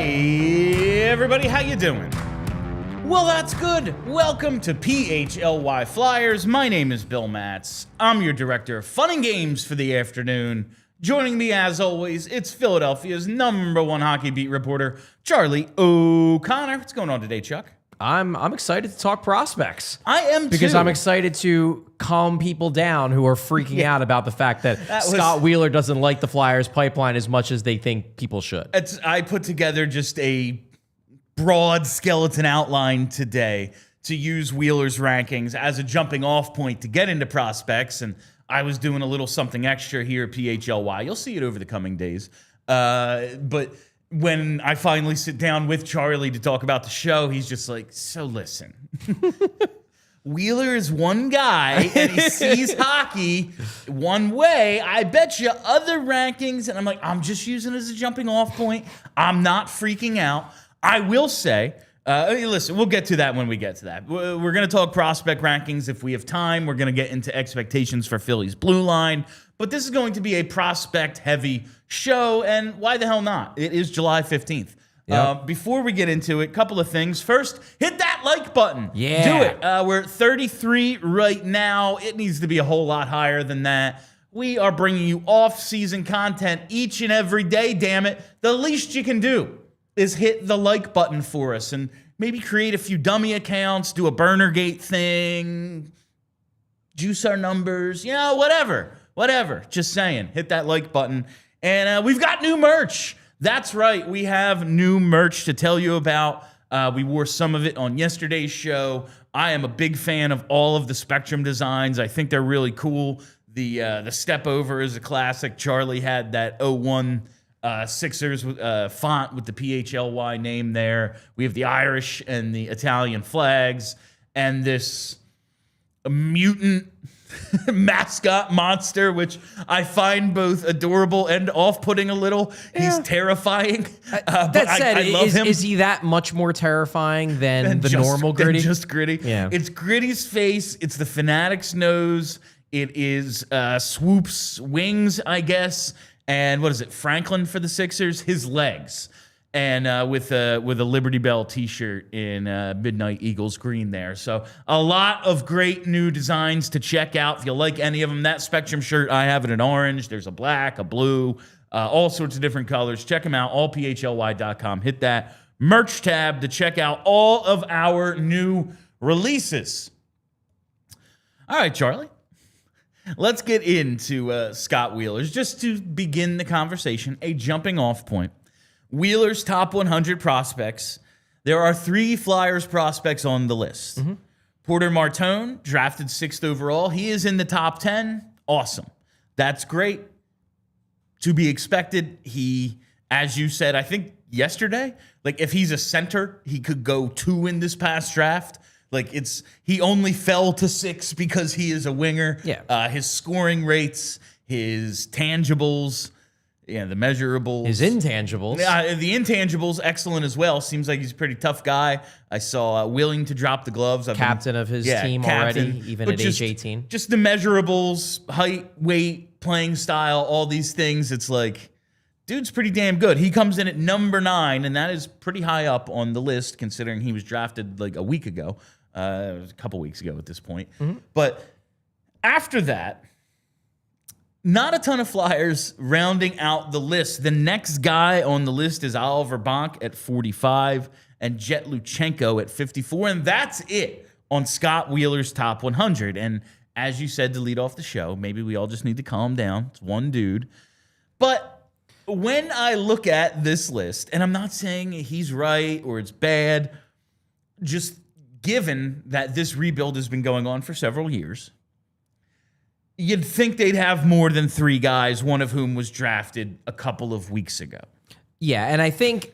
Hey everybody, how you doing? Well, that's good. Welcome to PHLY Flyers. My name is Bill Matz. I'm your director of fun and games for the afternoon. Joining me as always, it's Philadelphia's #1 hockey beat reporter, Charlie O'Connor. What's going on today, Chuck? I'm excited to talk prospects. I am too. Because I'm excited to calm people down who are freaking out about the fact that Scott Wheeler doesn't like the Flyers pipeline as much as they think people should. I put together just a broad skeleton outline today to use Wheeler's rankings as a jumping off point to get into prospects, and I was doing a little something extra here at PHLY. You'll see it over the coming days. But when I finally sit down with Charlie to talk about the show, he's just like, so listen, Wheeler is one guy and he sees hockey one way. I bet you other rankings, and I'm like, I'm just using it as a jumping off point. I'm not freaking out. I will say, listen, we'll get to that when we get to that. We're going to talk prospect rankings if we have time. We're going to get into expectations for Philly's blue line. But this is going to be a prospect-heavy show, and why the hell not? It is July 15th. Yep. Before we get into it, a couple of things. First, hit that like button. Yeah. Do it. We're at 33 right now. It needs to be a whole lot higher than that. We are bringing you off-season content each and every day, damn it. The least you can do is hit the like button for us and maybe create a few dummy accounts, do a Burnergate thing, juice our numbers, whatever. Just saying, hit that like button. And we've got new merch. That's right, we have new merch to tell you about. We wore some of it on yesterday's show. I am a big fan of all of the Spectrum designs. I think they're really cool. The Step Over is a classic. Charlie had that 01 Sixers font with the PHLY name there. We have the Irish and the Italian flags, and this mutant mascot monster, which I find both adorable and off-putting a little. Yeah. He's terrifying. That said, I love him. Is he that much more terrifying than the normal Gritty? Than just Gritty. Yeah. It's Gritty's face. It's the Fanatic's nose. It is Swoop's wings, I guess. And what is it, Franklin for the Sixers? His legs. And with a Liberty Bell t-shirt in Midnight Eagles green there. So a lot of great new designs to check out. If you like any of them, that Spectrum shirt, I have it in orange. There's a black, a blue, all sorts of different colors. Check them out, allphly.com. Hit that merch tab to check out all of our new releases. All right, Charlie. Let's get into Scott Wheeler's. Just to begin the conversation, a jumping off point. Wheeler's top 100 prospects. There are 3 Flyers prospects on the list. Mm-hmm. Porter Martone, drafted 6th overall. He is in the top 10. Awesome. That's great. To be expected. He, as you said, I think yesterday, like if he's a center, he could go 2 in this past draft. Like he only fell to 6 because he is a winger. Yeah. His scoring rates, his tangibles, the measurables. His intangibles. Yeah, the intangibles, excellent as well. Seems like he's a pretty tough guy. I saw willing to drop the gloves. Captain of his team already, even at age 18. Just the measurables, height, weight, playing style, all these things. It's like, dude's pretty damn good. He comes in at number 9, and that is pretty high up on the list considering he was drafted like a week ago. It was a couple weeks ago at this point. Mm-hmm. But after that, not a ton of Flyers rounding out the list. The next guy on the list is Oliver Bonk at 45 and Jett Luchanko at 54. And that's it on Scott Wheeler's top 100. And as you said to lead off the show, maybe we all just need to calm down. It's one dude. But when I look at this list, and I'm not saying he's right or it's bad, just given that this rebuild has been going on for several years, you'd think they'd have more than 3 guys, one of whom was drafted a couple of weeks ago. Yeah, and I think,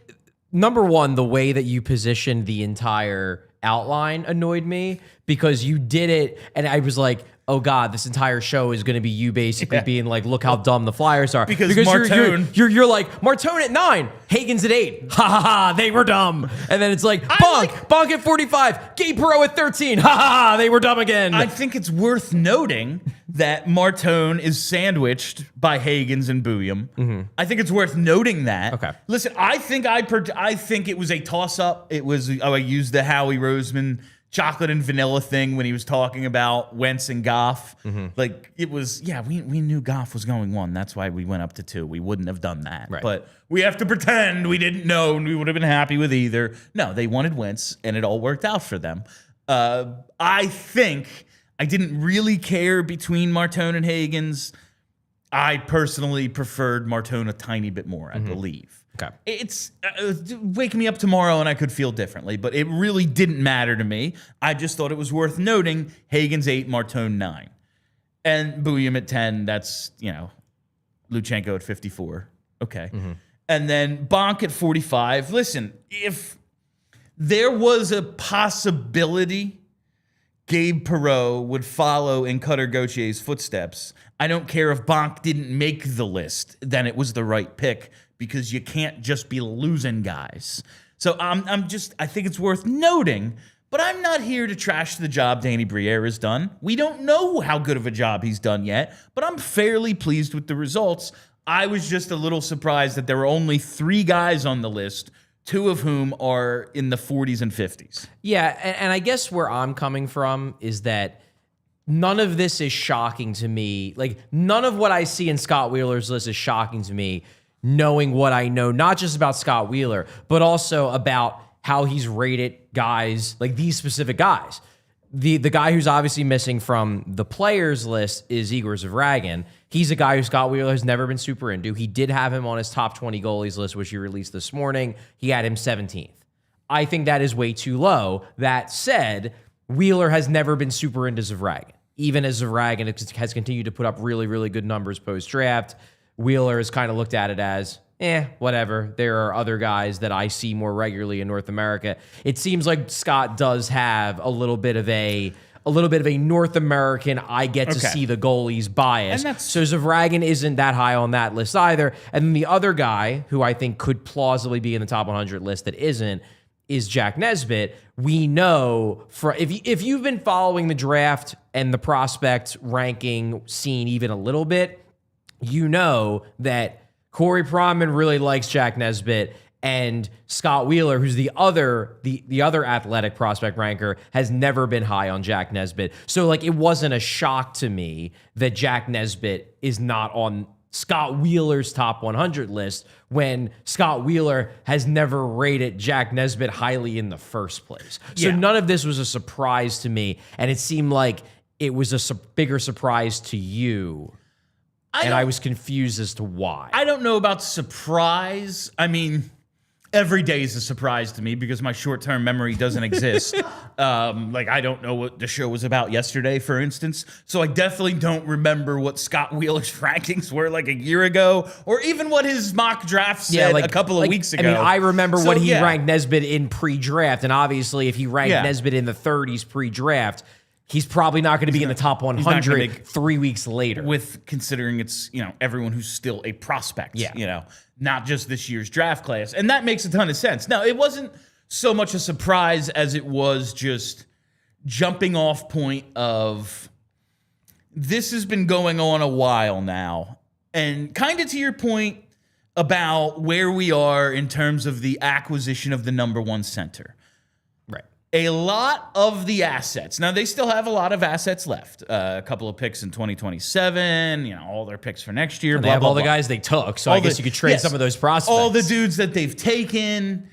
number one, the way that you positioned the entire outline annoyed me because you did it, and I was like, oh God, this entire show is going to be you basically being like, look how dumb the Flyers are. Because Martone, you're like, Martone at 9, Hagen's at 8. Ha ha ha, they were dumb. And then it's like, Bonk at 45, Gabe Perreault at 13. Ha ha ha, they were dumb again. I think it's worth noting that Martone is sandwiched by Hagens and Bouillon. Mm-hmm. I think it's worth noting that. Okay. Listen, I think it was a toss-up. It was, I used the Howie Roseman chocolate and vanilla thing when he was talking about Wentz and Goff. Mm-hmm. Like, it was, we knew Goff was going 1. That's why we went up to 2. We wouldn't have done that. Right. But we have to pretend we didn't know and we would have been happy with either. No, they wanted Wentz, and it all worked out for them. I think I didn't really care between Martone and Hagens. I personally preferred Martone a tiny bit more, I believe. Okay. It's wake me up tomorrow and I could feel differently, but it really didn't matter to me. I just thought it was worth noting Hagens 8, Martone 9. And Bouillon at 10, that's, Luchanko at 54. Okay. And then Bonk at 45. Listen, if there was a possibility Gabe Perreault would follow in Cutter Gautier's footsteps, I don't care if Bonk didn't make the list, then it was the right pick, because you can't just be losing guys. So I think it's worth noting, but I'm not here to trash the job Danny Briere has done. We don't know how good of a job he's done yet, but I'm fairly pleased with the results. I was just a little surprised that there were only 3 guys on the list, 2 of whom are in the 40s and 50s. Yeah, and I guess where I'm coming from is that none of this is shocking to me. Like, none of what I see in Scott Wheeler's list is shocking to me, knowing what I know, not just about Scott Wheeler, but also about how he's rated guys, like these specific guys. The guy who's obviously missing from the players list is Egor Zavragin. He's a guy who Scott Wheeler has never been super into. He did have him on his top 20 goalies list, which he released this morning. He had him 17th. I think that is way too low. That said, Wheeler has never been super into Zavragin. Even as Zavragin has continued to put up really, really good numbers post-draft, Wheeler has kind of looked at it as, whatever. There are other guys that I see more regularly in North America. It seems like Scott does have a little bit of a North American, I get to see the goalies bias. So Zavragin isn't that high on that list either. And then the other guy who I think could plausibly be in the top 100 list that isn't is Jack Nesbitt. We know, if you've been following the draft and the prospect ranking scene even a little bit, you know that Corey Pronman really likes Jack Nesbitt, and Scott Wheeler, who's the other athletic prospect ranker, has never been high on Jack Nesbitt. So, like, it wasn't a shock to me that Jack Nesbitt is not on Scott Wheeler's top 100 list when Scott Wheeler has never rated Jack Nesbitt highly in the first place. So none of this was a surprise to me, and it seemed like it was a bigger surprise to you. I was confused as to why. I don't know about surprise. I mean, every day is a surprise to me because my short-term memory doesn't exist. Like, I don't know what the show was about yesterday, for instance. So I definitely don't remember what Scott Wheeler's rankings were like a year ago, or even what his mock draft said a couple of weeks ago. I mean, I remember what he ranked Nesbitt in pre-draft, and obviously if he ranked Nesbitt in the 30s pre-draft, he's probably not going to be in the top 100 3 weeks later. With considering it's, everyone who's still a prospect, not just this year's draft class. And that makes a ton of sense. Now, it wasn't so much a surprise as it was just jumping off point of this has been going on a while now. And kind of to your point about where we are in terms of the acquisition of the number 1 center. A lot of the assets. Now, they still have a lot of assets left. A couple of picks in 2027, all their picks for next year. And they have all the guys they took, so I guess you could trade some of those prospects. All the dudes that they've taken.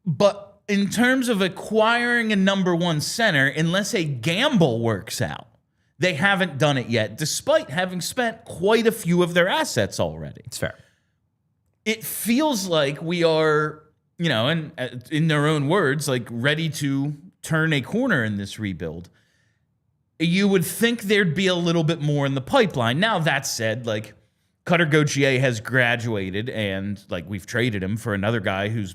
But in terms of acquiring a number 1 center, unless a gamble works out, they haven't done it yet, despite having spent quite a few of their assets already. It's fair. It feels like we are... and in their own words, like ready to turn a corner in this rebuild. You would think there'd be a little bit more in the pipeline. Now, that said, like, Cutter Gauthier has graduated, and like we've traded him for another guy who's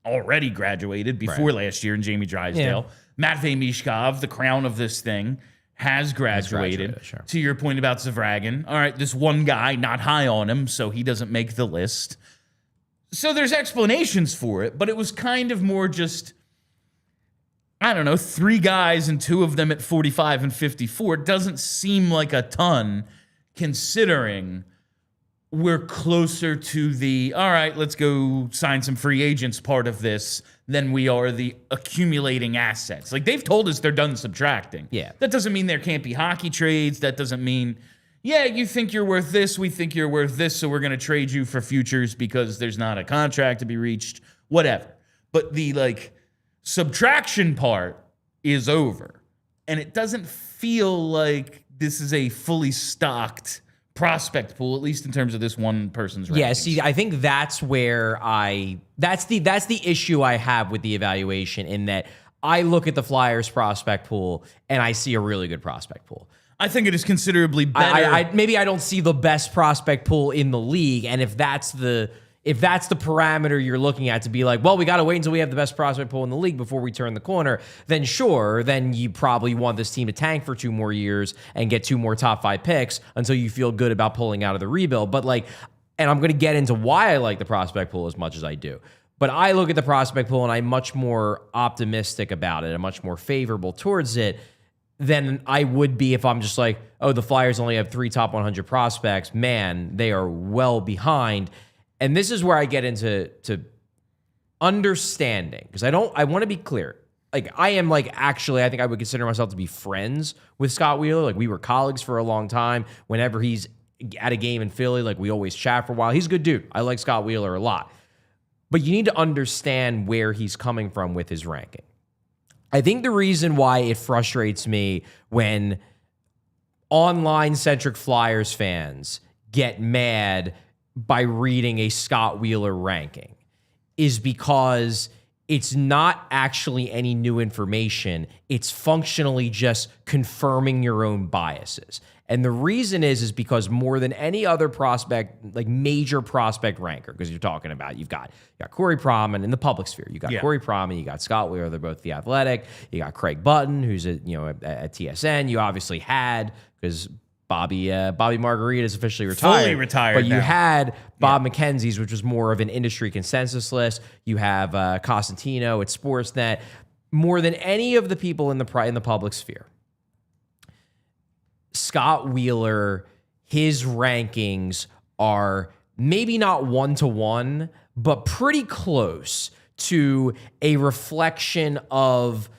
already graduated before last year in Jamie Drysdale. Matvei Michkov, the crown of this thing, has graduated. Sure. To your point about Zavragin, all right, this one guy, not high on him, so he doesn't make the list. So there's explanations for it, but it was kind of more just, I don't know, 3 guys and 2 of them at 45 and 54. It doesn't seem like a ton considering we're closer to the, all right, let's go sign some free agents part of this than we are the accumulating assets. Like, they've told us they're done subtracting. Yeah. That doesn't mean there can't be hockey trades. That doesn't mean, yeah, you think you're worth this, we think you're worth this, so we're going to trade you for futures because there's not a contract to be reached, whatever. But the, like, subtraction part is over. And it doesn't feel like this is a fully stocked prospect pool, at least in terms of this one person's rankings. Yeah, see, I think that's where that's the issue I have with the evaluation, in that I look at the Flyers prospect pool and I see a really good prospect pool. I think it is considerably better. Maybe I don't see the best prospect pool in the league, and if that's the parameter you're looking at, to be like, well, we got to wait until we have the best prospect pool in the league before we turn the corner, then sure, then you probably want this team to tank for 2 more years and get 2 more top 5 picks until you feel good about pulling out of the rebuild. But like, and I'm going to get into why I like the prospect pool as much as I do. But I look at the prospect pool and I'm much more optimistic about it. I'm much more favorable towards it than I would be if I'm just like, oh, the Flyers only have 3 top 100 prospects. Man, they are well behind. And this is where I get into understanding, because I want to be clear. Like, I am like, actually, I think I would consider myself to be friends with Scott Wheeler. Like, we were colleagues for a long time. Whenever he's at a game in Philly, like, we always chat for a while. He's a good dude. I like Scott Wheeler a lot. But you need to understand where he's coming from with his ranking. I think the reason why it frustrates me when online-centric Flyers fans get mad by reading a Scott Wheeler ranking is because it's not actually any new information. It's functionally just confirming your own biases. And the reason is because more than any other prospect, like major prospect ranker, because you're talking about, you got Corey Pronman in the public sphere. You got Corey Pronman, you got Scott Wheeler, they're both The Athletic. You got Craig Button, who's at TSN. You obviously had, because Bobby Marguerite is officially retired. Fully retired. But you now. had Bob McKenzie's, which was more of an industry consensus list. You have Cosentino at Sportsnet. More than any of the people in the public sphere, Scott Wheeler, his rankings are maybe not 1-to-1, but pretty close to a reflection of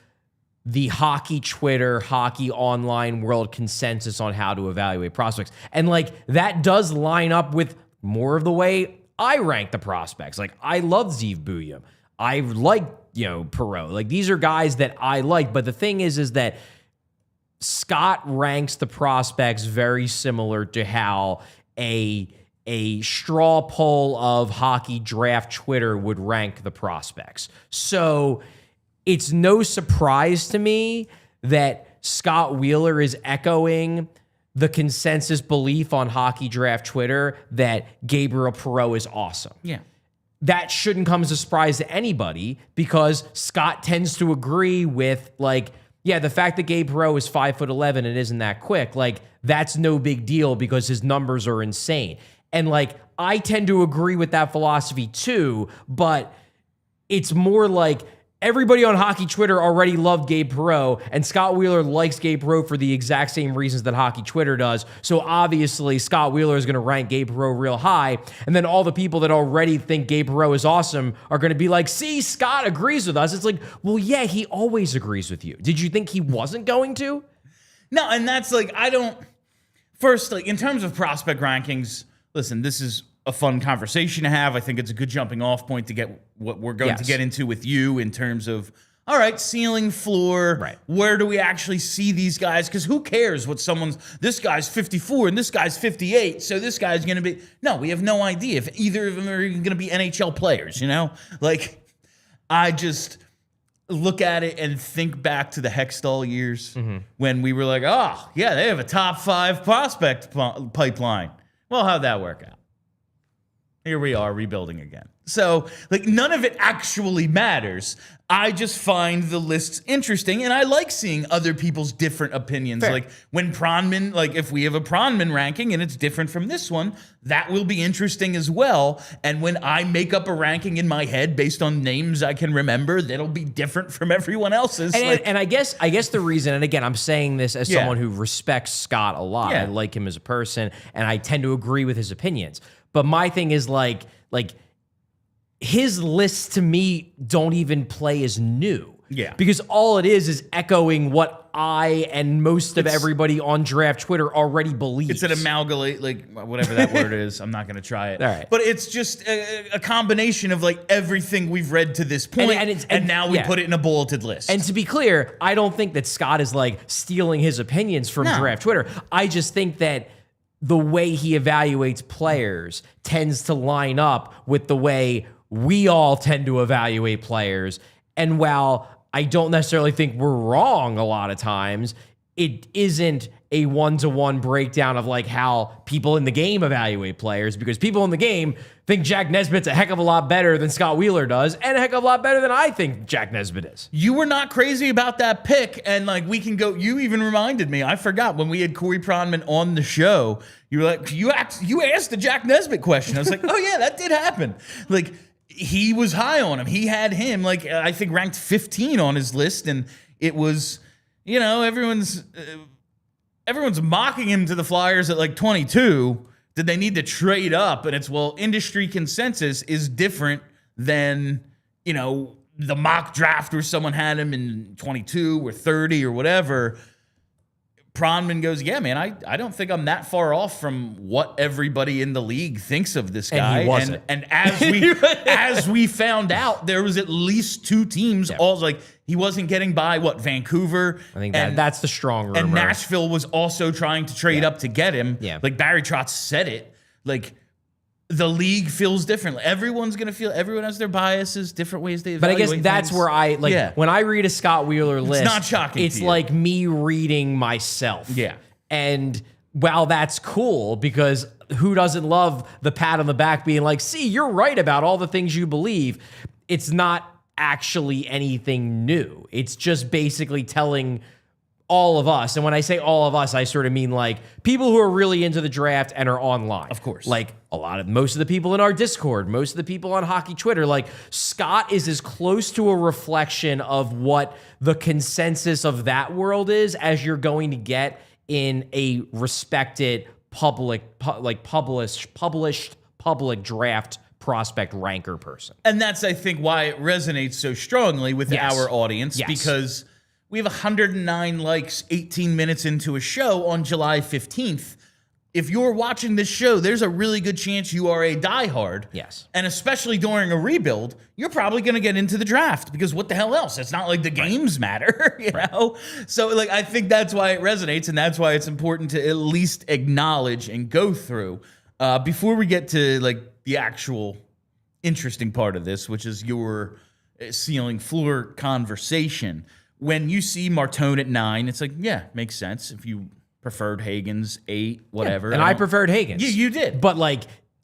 the hockey Twitter, hockey online world consensus on how to evaluate prospects. And like, that does line up with more of the way I rank the prospects. Like, I love Zeev Buium. I like, Perreault. Like, these are guys that I like. But the thing is that Scott ranks the prospects very similar to how a straw poll of hockey draft Twitter would rank the prospects. So it's no surprise to me that Scott Wheeler is echoing the consensus belief on hockey draft Twitter that Gabriel Perreault is awesome. Yeah. That shouldn't come as a surprise to anybody, because Scott tends to agree with, like, yeah, the fact that Gabe Perreault is 5'11" and isn't that quick, like, that's no big deal because his numbers are insane. And like, I tend to agree with that philosophy too, but it's more like everybody on hockey Twitter already loved Gabe Perreault, and Scott Wheeler likes Gabe Perreault for the exact same reasons that hockey Twitter does. So obviously, Scott Wheeler is going to rank Gabe Perreault real high, and then all the people that already think Gabe Perreault is awesome are going to be like, see, Scott agrees with us. It's like, well, yeah, he always agrees with you. Did you think he wasn't going to? No, and that's like, first, like, in terms of prospect rankings, listen, this is a fun conversation to have. I think it's a good jumping off point to get what we're going to get into with you in terms of, all right, ceiling, floor, right. Where do we actually see these guys? Because who cares what this guy's 54 and this guy's 58, so this guy's going to be, no, we have no idea if either of them are even going to be NHL players, Like, I just look at it and think back to the Hextall years when we were like, oh, yeah, they have a top 5 prospect pipeline. Well, how'd that work out? here we are rebuilding again. So, like, none of it actually matters. I just find the lists interesting, and I like seeing other people's different opinions. Fair. Like, when Pronman, like, if we have a Pronman ranking and it's different from this one, that will be interesting as well. And when I make up a ranking in my head based on names I can remember, that'll be different from everyone else's. And I guess the reason, and again, I'm saying this as someone who respects Scott a lot. Yeah. I like him as a person, and I tend to agree with his opinions. But my thing is like his lists to me don't even play as new. Yeah. Because all it is echoing what I and most of everybody on draft Twitter already believes. It's an amalgamate, like, whatever that word is. I'm not going to try it. All right. But it's just a combination of, like, everything we've read to this point, and now we put it in a bulleted list. And to be clear, I don't think that Scott is, like, stealing his opinions from draft Twitter. I just think that the way he evaluates players tends to line up with the way we all tend to evaluate players. And while I don't necessarily think we're wrong a lot of times, it isn't a one-to-one breakdown of like how people in the game evaluate players, because people in the game think Jack Nesbitt's a heck of a lot better than Scott Wheeler does, and a heck of a lot better than I think Jack Nesbitt is. You were not crazy about that pick, and like we can go. You even reminded me. I forgot when we had Corey Pronman on the show. You were like, you asked the Jack Nesbitt question. I was like, oh yeah, that did happen. Like, he was high on him. He had him like I think ranked 15 on his list, and it was, you know, everyone's mocking him to the Flyers at like 22. Did they need to trade up? And it's, well, industry consensus is different than, you know, the mock draft where someone had him in 22 or 30 or whatever. Pronman goes, yeah, man, I don't think I'm that far off from what everybody in the league thinks of this guy. And he wasn't. And as we found out, there was at least two teams. All like, he wasn't getting by Vancouver. I think that's the strong rumor. And Nashville was also trying to trade up to get him. Yeah. Like Barry Trotz said it. Like, the league feels differently. Everyone's going to feel, everyone has their biases, different ways they evaluate. But I guess that's things. where I, like, when I read a Scott Wheeler list, not shocking it's to you. like me reading myself. Yeah. And while that's cool, because who doesn't love the pat on the back being like, see, you're right about all the things you believe, it's not actually anything new. It's just basically telling all of us, and when I say all of us, I sort of mean like people who are really into the draft and are online. Of course. Like most of the people in our Discord, most of the people on hockey Twitter, like Scott is as close to a reflection of what the consensus of that world is as you're going to get in a respected published public draft prospect ranker person. And that's, I think, why it resonates so strongly with our audience, because we have 109 likes 18 minutes into a show on July 15th. If you're watching this show, there's a really good chance you are a diehard. Yes. And especially during a rebuild, you're probably going to get into the draft, because what the hell else? It's not like the games matter, you know? So, like, I think that's why it resonates, and that's why it's important to at least acknowledge and go through. Before we get to, like, the actual interesting part of this, which is your ceiling floor conversation, when you see Martone at 9, it's like, yeah, makes sense. If you preferred Hagen's 8, whatever. Yeah, and I preferred Hagen's. Yeah, you did. But like,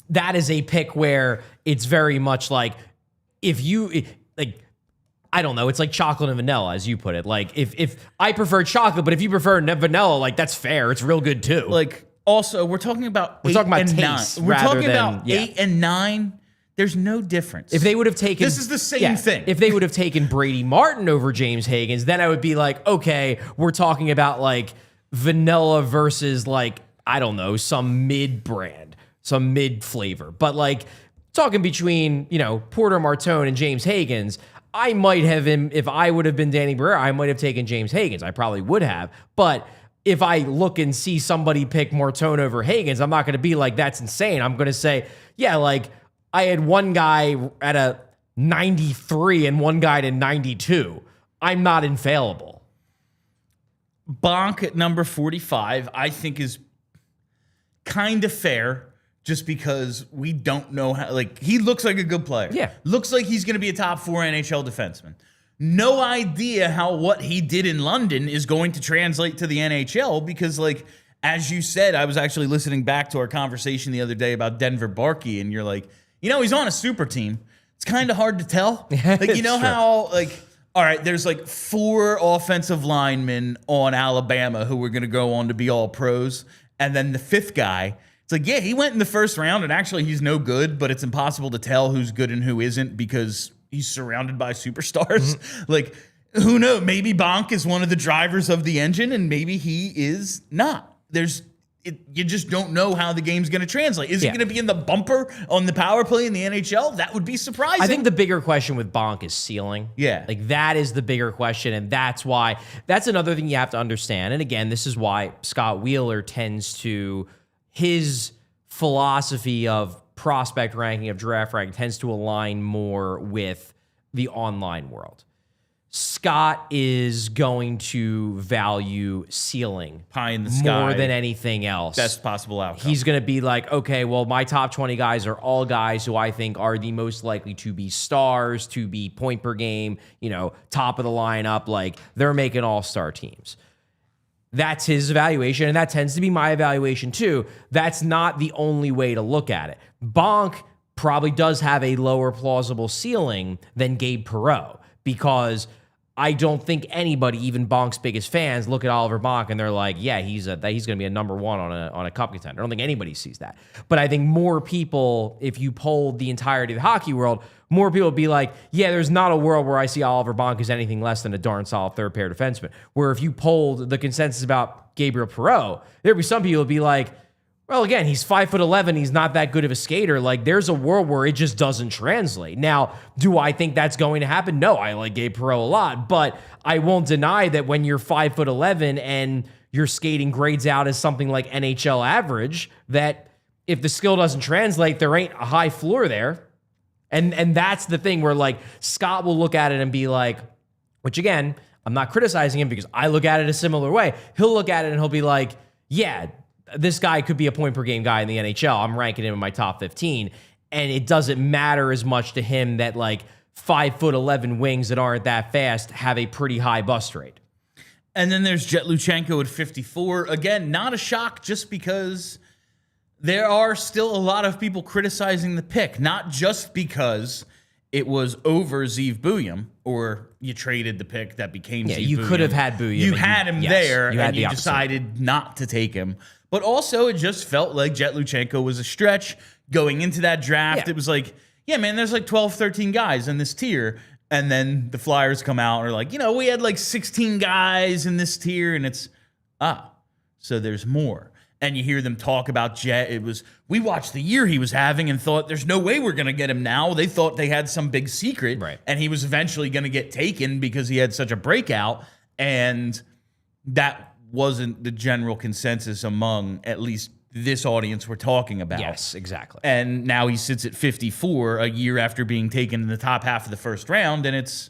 that is a pick where it's very much like, if you, like, I don't know, it's like chocolate and vanilla, as you put it. Like, if I prefer chocolate, but if you prefer vanilla, like, that's fair. It's real good too. Like, also, we're talking about taste 9. We're rather talking than, about 8 and 9. There's no difference. If they would have taken... This is the same thing. If they would have taken Brady Martin over James Hagens, then I would be like, okay, we're talking about like vanilla versus like, I don't know, some mid-brand, some mid-flavor. But like talking between, you know, Porter Martone and James Hagens, I might have him, if I would have been Danny Barrera, I might have taken James Hagens. I probably would have. But if I look and see somebody pick Martone over Hagens, I'm not going to be like, that's insane. I'm going to say, yeah, like, I had one guy at a 93 and one guy at a 92. I'm not infallible. Bonk at number 45, I think, is kind of fair, just because we don't know how, like, he looks like a good player. Yeah. Looks like he's going to be a top 4 NHL defenseman. No idea how what he did in London is going to translate to the NHL, because, like, as you said, I was actually listening back to our conversation the other day about Denver Barkey, and you're like, he's on a super team. It's kind of hard to tell. Like, you know how, like, all right, there's like 4 offensive linemen on Alabama who are going to go on to be all pros. And then the 5th guy, it's like, yeah, he went in the first round and actually he's no good, but it's impossible to tell who's good and who isn't because he's surrounded by superstars. Mm-hmm. Like, who knows? Maybe Bonk is one of the drivers of the engine and maybe he is not. You just don't know how the game's going to translate. Is he going to be in the bumper on the power play in the NHL? That would be surprising. I think the bigger question with Bonk is ceiling. Yeah. Like, that is the bigger question, and that's another thing you have to understand. And again, this is why Scott Wheeler tends to, his philosophy of prospect ranking, of draft ranking, tends to align more with the online world. Scott is going to value ceiling pie in the sky more than anything else. Best possible outcome. He's going to be like, okay, well, my top 20 guys are all guys who I think are the most likely to be stars, to be point per game, top of the lineup. Like, they're making all-star teams. That's his evaluation, and that tends to be my evaluation too. That's not the only way to look at it. Bonk probably does have a lower plausible ceiling than Gabe Perreault, because I don't think anybody, even Bonk's biggest fans, look at Oliver Bonk and they're like, yeah, he's going to be a number 1 on a cup contender. I don't think anybody sees that. But I think more people, if you polled the entirety of the hockey world, more people would be like, yeah, there's not a world where I see Oliver Bonk as anything less than a darn solid third-pair defenseman. Where if you polled the consensus about Gabriel Perreault, there'd be some people who'd be like, well, again, he's 5'11". He's not that good of a skater. Like, there's a world where it just doesn't translate. Now, do I think that's going to happen? No, I like Gabe Perreault a lot, but I won't deny that when you're 5'11" and your skating grades out as something like NHL average, that if the skill doesn't translate, there ain't a high floor there. And that's the thing where, like, Scott will look at it and be like, which again, I'm not criticizing him because I look at it a similar way. He'll look at it and he'll be like, yeah, this guy could be a point per game guy in the NHL. I'm ranking him in my top 15. And it doesn't matter as much to him that, like, 5'11" wings that aren't that fast have a pretty high bust rate. And then there's Jett Luchanko at 54. Again, not a shock just because there are still a lot of people criticizing the pick, not just because it was over Zeev Buium, or you traded the pick that became Zeev Buium. You could have had Buium. You had him there, and you decided not to take him. But also, it just felt like Jett Luchanko was a stretch going into that draft. Yeah. It was like, yeah, man, there's like 12, 13 guys in this tier. And then the Flyers come out and are like, we had like 16 guys in this tier. And it's, so there's more. And you hear them talk about Jett. We watched the year he was having and thought there's no way we're going to get him now. They thought they had some big secret. Right. And he was eventually going to get taken because he had such a breakout. And that wasn't the general consensus among at least this audience we're talking about. Yes, exactly. And now he sits at 54 a year after being taken in the top half of the first round. And it's,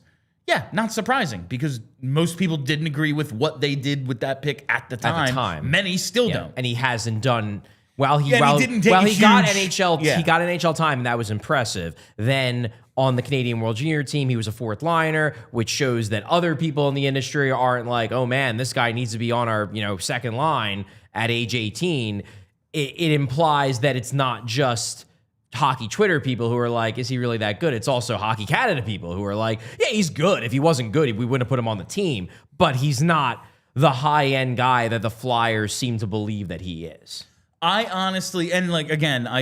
not surprising because most people didn't agree with what they did with that pick at the time. Many still don't. And he hasn't done while he got NHL. He got NHL time, and that was impressive. Then on the Canadian World Junior team, he was a 4th liner, which shows that other people in the industry aren't like, oh man, this guy needs to be on our second line at age 18. It implies that it's not just hockey Twitter people who are like, is he really that good? It's also Hockey Canada people who are like, yeah, he's good. If he wasn't good, we wouldn't have put him on the team. But he's not the high-end guy that the Flyers seem to believe that he is. I honestly, and like, again, I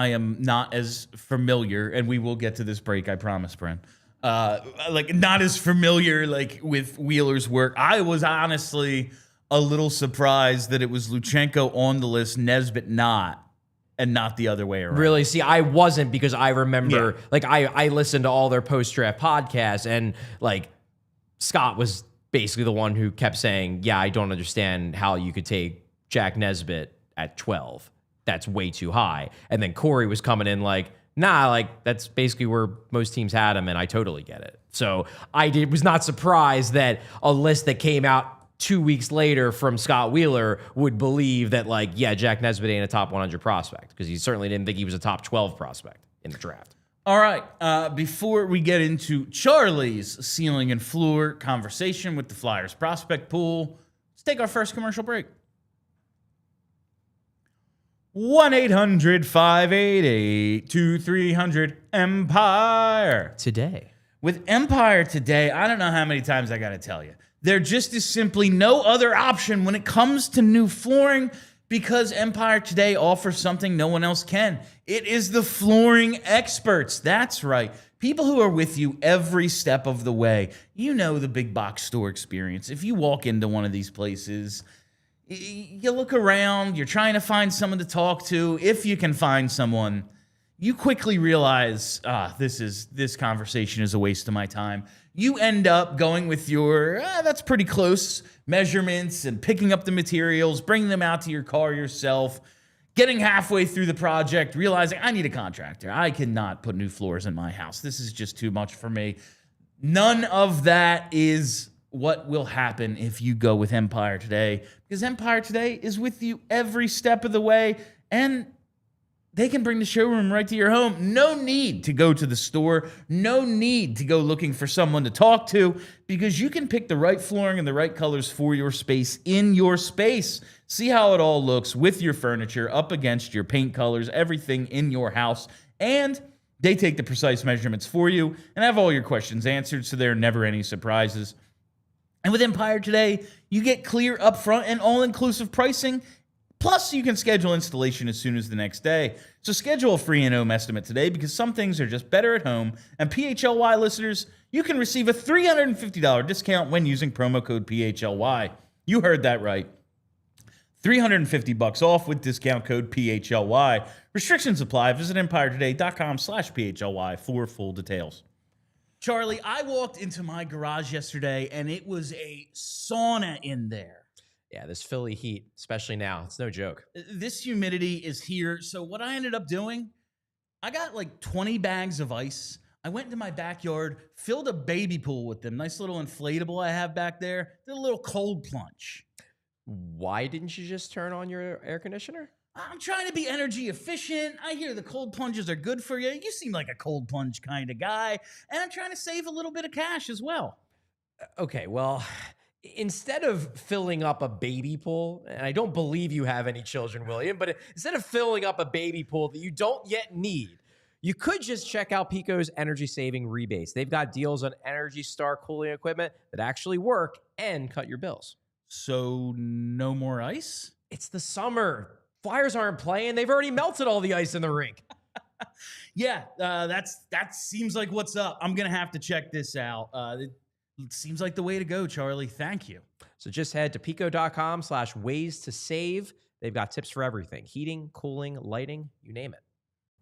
am not as familiar, and we will get to this break, I promise, Bren. Not as familiar, like, with Wheeler's work. I was honestly a little surprised that it was Luchanko on the list, Nesbitt not, and not the other way around. Really? See, I wasn't, because I remember, I listened to all their post-draft podcasts, and, like, Scott was basically the one who kept saying, yeah, I don't understand how you could take Jack Nesbitt at 12. That's way too high. And then Corey was coming in like, nah, like, that's basically where most teams had him, and I totally get it. So I was not surprised that a list that came out 2 weeks later from Scott Wheeler would believe that, like, yeah, Jack Nesbitt ain't a top 100 prospect, because he certainly didn't think he was a top 12 prospect in the draft. All right, before we get into Charlie's ceiling and floor conversation with the Flyers prospect pool, let's take our first commercial break. 1-800-588-2300 Empire. Today. With Empire today, I don't know how many times I got to tell you. There just is simply no other option when it comes to new flooring because Empire today offers something no one else can. It is the flooring experts. That's right. People who are with you every step of the way. You know the big box store experience. If you walk into one of these places, you look around, you're trying to find someone to talk to. If you can find someone, you quickly realize, this conversation is a waste of my time. You end up going with your, that's pretty close measurements and picking up the materials, bringing them out to your car yourself, getting halfway through the project, realizing I need a contractor. I cannot put new floors in my house. This is just too much for me. None of that is what will happen if you go with Empire today, because Empire today is with you every step of the way, and they can bring the showroom right to your home. No need to go to the store. No need to go looking for someone to talk to, because you can pick the right flooring and the right colors for your space in your space. See how it all looks with your furniture up against your paint colors, everything in your house. And they take the precise measurements for you and have all your questions answered, so there are never any surprises. And with Empire today, you get clear upfront and all-inclusive pricing. Plus, you can schedule installation as soon as the next day. So schedule a free in-home estimate today, because some things are just better at home. And PHLY listeners, you can receive a $350 discount when using promo code PHLY. You heard that right. $350 off with discount code PHLY. Restrictions apply. Visit empiretoday.com/PHLY for full details. Charlie, I walked into my garage yesterday, and it was a sauna in there. Yeah, this Philly heat, especially now, it's no joke. This humidity is here. So what I ended up doing, I got like 20 bags of ice. I went into my backyard, filled a baby pool with them. Nice little inflatable I have back there. Did a little cold plunge. Why didn't you just turn on your air conditioner? I'm trying to be energy efficient. I hear the cold plunges are good for you. You seem like a cold plunge kind of guy. And I'm trying to save a little bit of cash as well. Okay, well, instead of filling up a baby pool, and I don't believe you have any children, William, but instead of filling up a baby pool that you don't yet need, you could just check out Pico's energy saving rebates. They've got deals on Energy Star cooling equipment that actually work and cut your bills. So no more ice? It's the summer. Flyers aren't playing. They've already melted all the ice in the rink. Yeah, that seems like what's up. I'm going to have to check this out. It seems like the way to go, Charlie. Thank you. So just head to pico.com/ways to save. They've got tips for everything. Heating, cooling, lighting, you name it.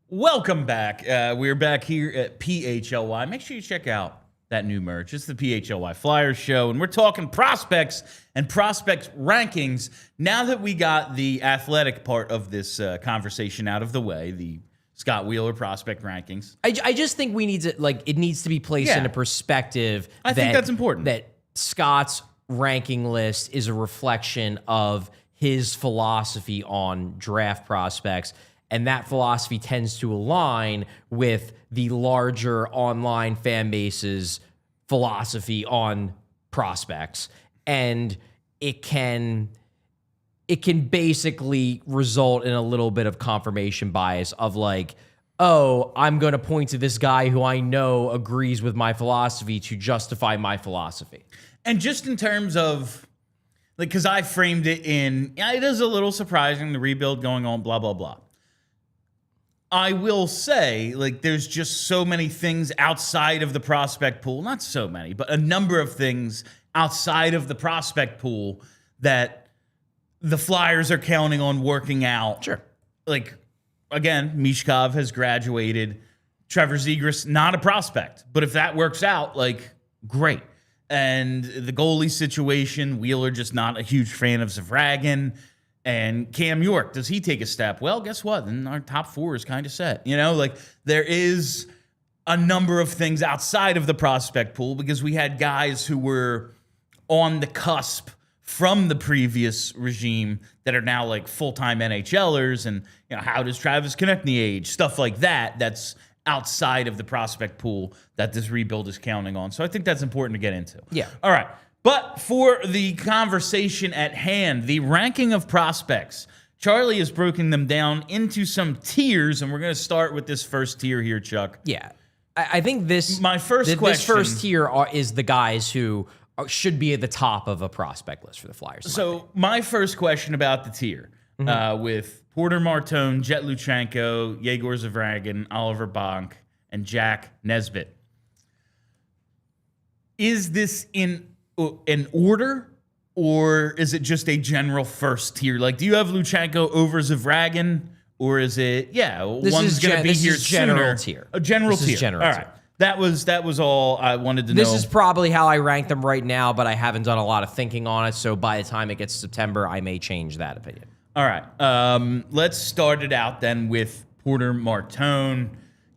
Welcome back. We're back here at PHLY. Make sure you check out that new merch. It's the PHLY Flyers show, and we're talking prospects and prospect rankings. Now that we got the athletic part of this conversation out of the way, the Scott Wheeler prospect rankings. I just think we need to, it needs to be placed into perspective. I think that's important. That Scott's ranking list is a reflection of his philosophy on draft prospects. And that philosophy tends to align with the larger online fan base's philosophy on prospects. And it can basically result in a little bit of confirmation bias of I'm going to point to this guy who I know agrees with my philosophy to justify my philosophy. And just in terms of, because I framed it in, it is a little surprising, the rebuild going on, blah, blah, blah. I will say, there's just so many things outside of the prospect pool. Not so many, but a number of things outside of the prospect pool that the Flyers are counting on working out. Sure. Again, Michkov has graduated. Trevor Zegras, not a prospect. But if that works out, great. And the goalie situation, Wheeler just not a huge fan of Zavragin. And Cam York, does he take a step? Well, guess what? Then our top four is kind of set. There is a number of things outside of the prospect pool, because we had guys who were on the cusp from the previous regime that are now full-time NHLers. And, how does Travis Konechny age? Stuff like that. That's outside of the prospect pool that this rebuild is counting on. So I think that's important to get into. Yeah. All right. But for the conversation at hand, the ranking of prospects, Charlie has broken them down into some tiers, and we're going to start with this first tier here, Chuck. Yeah. I think this question. This first tier is the guys who should be at the top of a prospect list for the Flyers. So my first question about the tier with Porter Martone, Jett Luchanko, Egor Zavragin, Oliver Bonk, and Jack Nesbitt. Is this in an order, or is it just a general first tier? Like, do you have Luchanko over Zavragin, or is it, one's going to be here general sooner? Tier. A general This tier. is general All tier. right. That was all I wanted to know. This is probably how I rank them right now, but I haven't done a lot of thinking on it. So by the time it gets to September, I may change that opinion. All right. Let's start it out then with Porter Martone.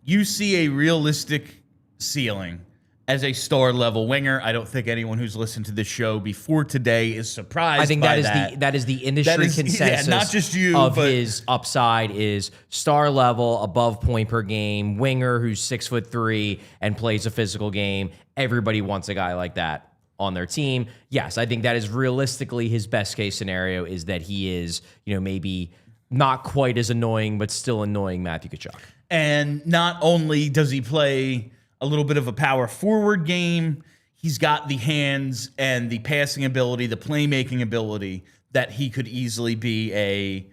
You see a realistic ceiling as a star-level winger. I don't think anyone who's listened to this show before today is surprised. I think by that is the industry consensus. not just you, of but his upside is star level, above point per game, winger who's 6'3" and plays a physical game. Everybody wants a guy like that on their team. Yes, I think that is realistically his best case scenario, is that he is, maybe not quite as annoying, but still annoying Matthew Tkachuk. And not only does he play a little bit of a power forward game, he's got the hands and the passing ability, the playmaking ability that he could easily be a,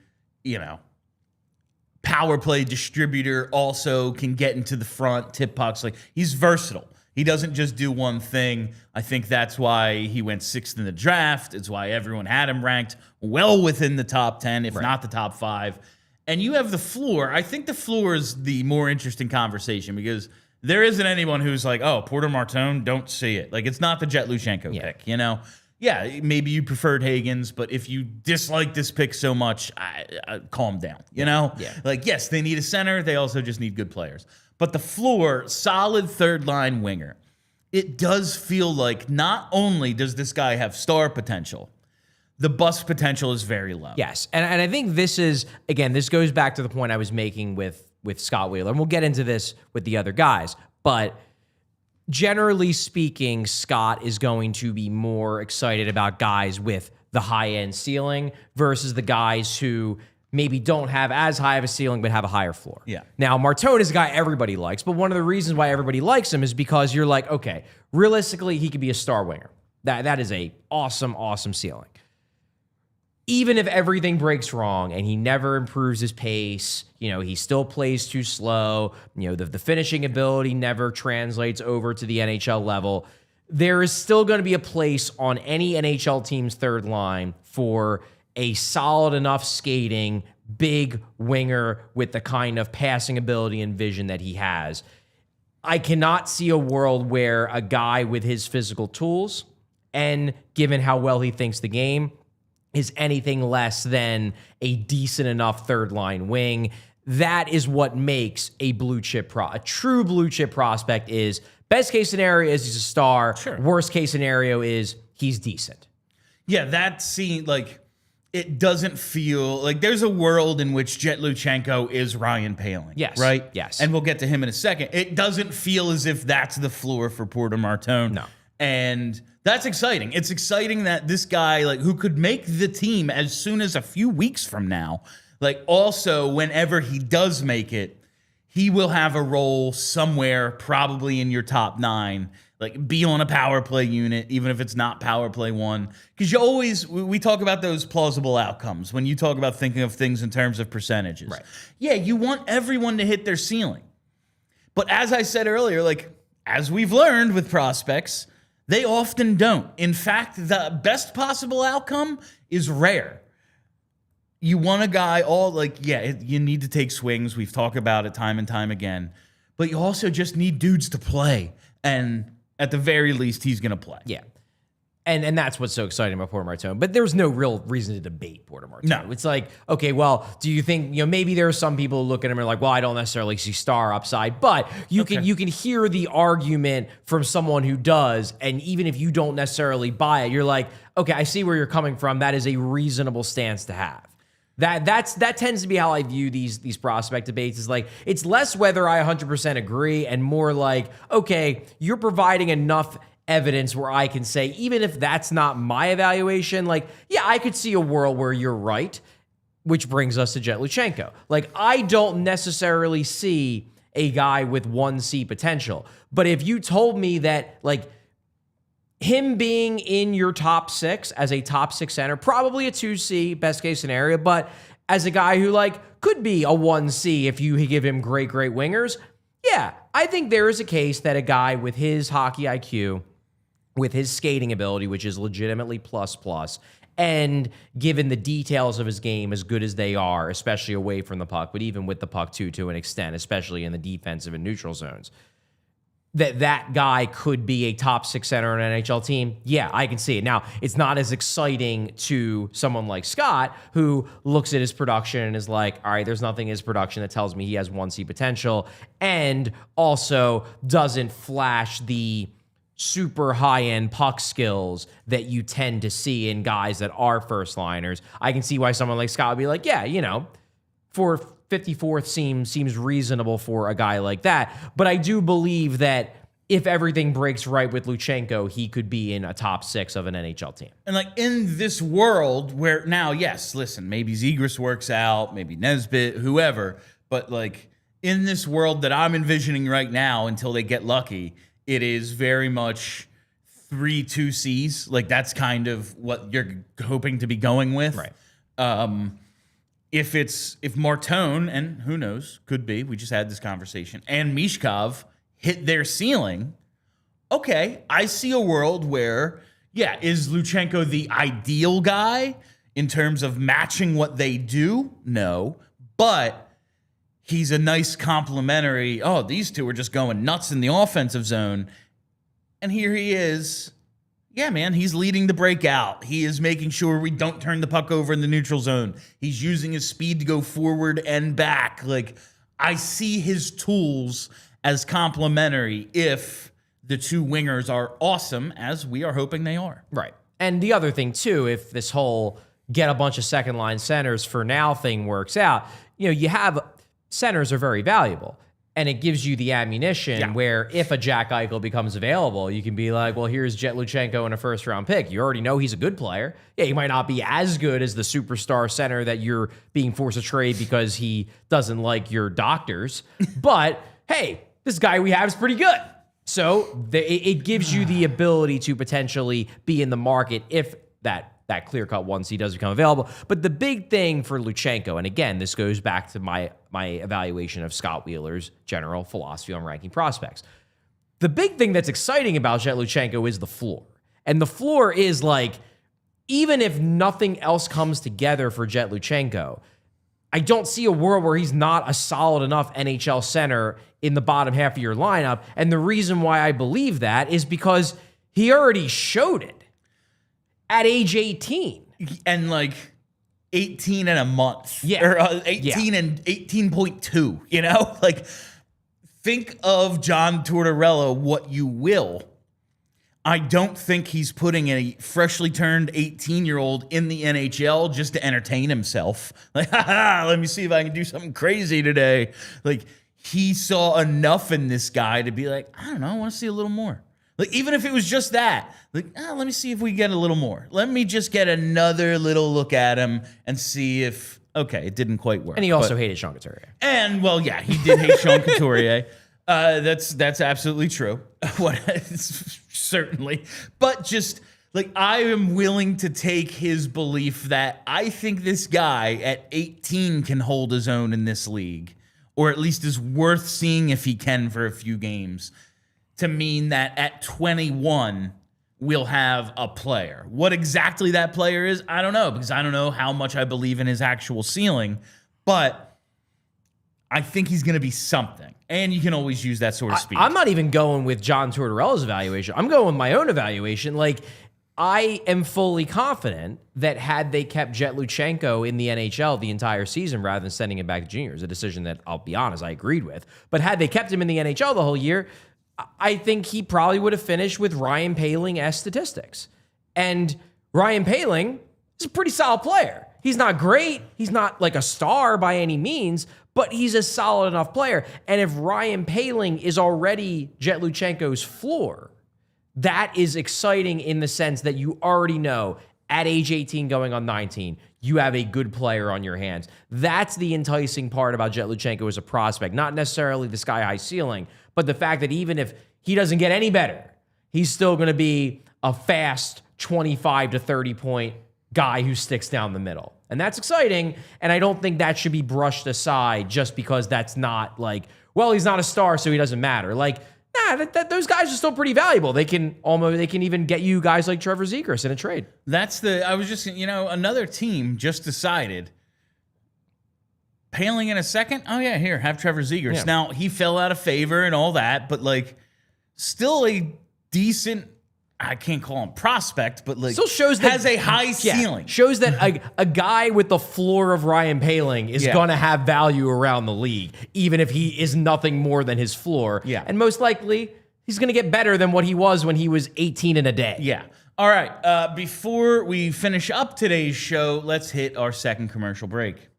power play distributor, also can get into the front, tip pucks. Like, he's versatile. He doesn't just do one thing. I think that's why he went 6th in the draft. It's why everyone had him ranked well within the top 10, if not the top 5. And you have the floor. I think the floor is the more interesting conversation, because there isn't anyone who's like, oh, Porter Martone, don't see it. Like, it's not the Jett Luchanko pick, Yeah, maybe you preferred Hagens, but if you dislike this pick so much, calm down, Yeah. Like, yes, they need a center. They also just need good players. But the floor, solid third-line winger. It does feel like not only does this guy have star potential, the bust potential is very low. Yes, and I think this is, again, this goes back to the point I was making with Scott Wheeler, and we'll get into this with the other guys, but generally speaking, Scott is going to be more excited about guys with the high-end ceiling versus the guys who maybe don't have as high of a ceiling but have a higher floor. Yeah. Now, Martone is a guy everybody likes, but one of the reasons why everybody likes him is because you're like, okay, realistically, he could be a star winger. That is a awesome ceiling. Even if everything breaks wrong and he never improves his pace, he still plays too slow, the finishing ability never translates over to the NHL level, there is still going to be a place on any NHL team's third line for a solid enough skating, big winger with the kind of passing ability and vision that he has. I cannot see a world where a guy with his physical tools, and given how well he thinks the game, is anything less than a decent enough third line wing. That is what makes a a true blue chip prospect. Is best case scenario is he's a star. Sure. Worst case scenario is he's decent. Yeah, that scene, like, it doesn't feel like there's a world in which Jett Luchanko is Ryan Poehling. Yes. Right? Yes. And we'll get to him in a second. It doesn't feel as if that's the floor for Porter Martone. No. And that's exciting. It's exciting that this guy, like, who could make the team as soon as a few weeks from now, like, also whenever he does make it, he will have a role somewhere, probably in your top 9. Like, be on a power play unit, even if it's not power play 1. Because we talk about those plausible outcomes when you talk about thinking of things in terms of percentages. Right. Yeah, you want everyone to hit their ceiling. But as I said earlier, like, as we've learned with prospects, they often don't. In fact, the best possible outcome is rare. You want a guy you need to take swings. We've talked about it time and time again. But you also just need dudes to play. And at the very least, he's going to play. Yeah. And that's what's so exciting about Porter Martone. But there's no real reason to debate Porter Martone. No. It's like, okay, well, do you think, maybe there are some people who look at him and are like, well, I don't necessarily see star upside, but you can hear the argument from someone who does, and even if you don't necessarily buy it, you're like, okay, I see where you're coming from. That is a reasonable stance to have. That tends to be how I view these prospect debates, is like, it's less whether I 100% agree and more like, okay, you're providing enough evidence where I can say, even if that's not my evaluation, like, yeah, I could see a world where you're right. which brings us to Jett Luchanko. Like, I don't necessarily see a guy with 1C potential, but if you told me that, like, him being in your top 6 as a top 6 center, probably a 2C, best case scenario, but as a guy who, like, could be a 1C if you give him great wingers, yeah, I think there is a case that a guy with his hockey IQ, with his skating ability, which is legitimately plus, and given the details of his game as good as they are, especially away from the puck, but even with the puck too, to an extent, especially in the defensive and neutral zones, that guy could be a top 6 center on an NHL team. Yeah, I can see it. Now, it's not as exciting to someone like Scott, who looks at his production and is like, all right, there's nothing in his production that tells me he has 1C potential, and also doesn't flash the super high-end puck skills that you tend to see in guys that are first liners. I can see why someone like Scott would be like, yeah, for 54th seems reasonable for a guy like that. But I do believe that if everything breaks right with Luchanko, he could be in a top 6 of an NHL team. And like in this world where now, yes, listen, maybe Zegras works out, maybe Nesbitt, whoever, but like in this world that I'm envisioning right now until they get lucky, it is very much 3 2Cs. Like that's kind of what you're hoping to be going with. Right. If Martone, and who knows, could be, we just had this conversation, and Michkov hit their ceiling, okay, I see a world where, yeah, is Luchanko the ideal guy in terms of matching what they do? No. But he's a nice complementary, oh, these two are just going nuts in the offensive zone. And here he is. Yeah, man, he's leading the breakout. He is making sure we don't turn the puck over in the neutral zone. He's using his speed to go forward and back. Like, I see his tools as complementary if the two wingers are awesome, as we are hoping they are. Right. And the other thing, too, if this whole get a bunch of second-line centers for now thing works out, you have centers are very valuable. And it gives you the ammunition where if a Jack Eichel becomes available, you can be like, well, here's Jett Luchanko in a first-round pick. You already know he's a good player. Yeah, he might not be as good as the superstar center that you're being forced to trade because he doesn't like your doctors. But, hey, this guy we have is pretty good. So it gives you the ability to potentially be in the market if that clear-cut 1C does become available. But the big thing for Luchanko, and again, this goes back to my evaluation of Scott Wheeler's general philosophy on ranking prospects. The big thing that's exciting about Jett Luchanko is the floor. And the floor is like, even if nothing else comes together for Jett Luchanko, I don't see a world where he's not a solid enough NHL center in the bottom half of your lineup. And the reason why I believe that is because he already showed it at age 18. And like 18 and a month. Yeah. Or 18 and 18.2, Like, think of John Tortorella what you will. I don't think he's putting a freshly turned 18-year-old in the NHL just to entertain himself. Like, let me see if I can do something crazy today. Like, he saw enough in this guy to be like, I don't know, I want to see a little more. Like, even if it was just that, like, let me see if we get a little more. Let me just get another little look at him and see if, okay, it didn't quite work. And he also hated Sean Couturier. And, well, yeah, he did hate Sean Couturier. That's absolutely true. Certainly. But just, like, I am willing to take his belief that I think this guy at 18 can hold his own in this league, or at least is worth seeing if he can for a few games, to mean that at 21, we'll have a player. What exactly that player is, I don't know, because I don't know how much I believe in his actual ceiling, but I think he's going to be something. And you can always use that sort of speed. I'm not even going with John Tortorella's evaluation. I'm going with my own evaluation. Like, I am fully confident that had they kept Jett Luchanko in the NHL the entire season rather than sending him back to juniors, a decision that, I'll be honest, I agreed with. But had they kept him in the NHL the whole year, I think he probably would have finished with Ryan Poehling-esque statistics. And Ryan Poehling is a pretty solid player. He's not great. He's not like a star by any means, but he's a solid enough player. And if Ryan Poehling is already Jett Luchanko's floor, that is exciting in the sense that you already know at age 18 going on 19, you have a good player on your hands. That's the enticing part about Jett Luchanko as a prospect. Not necessarily the sky-high ceiling, but the fact that even if he doesn't get any better, he's still going to be a fast 25 to 30 point guy who sticks down the middle. And that's exciting, and I don't think that should be brushed aside just because that's not like, well, he's not a star, so he doesn't matter. Like, nah, those guys are still pretty valuable. They can even get you guys like Trevor Zegras in a trade. I was just, another team just decided, Paling in a second? Oh, yeah, here, have Trevor Zegras. Yeah. Now, he fell out of favor and all that, but, like, still a decent, I can't call him prospect, but, like, still shows that, has a high ceiling. Shows that a guy with the floor of Ryan Paling is going to have value around the league, even if he is nothing more than his floor. Yeah. And most likely, he's going to get better than what he was when he was 18 in a day. Yeah. All right, before we finish up today's show, let's hit our second commercial break.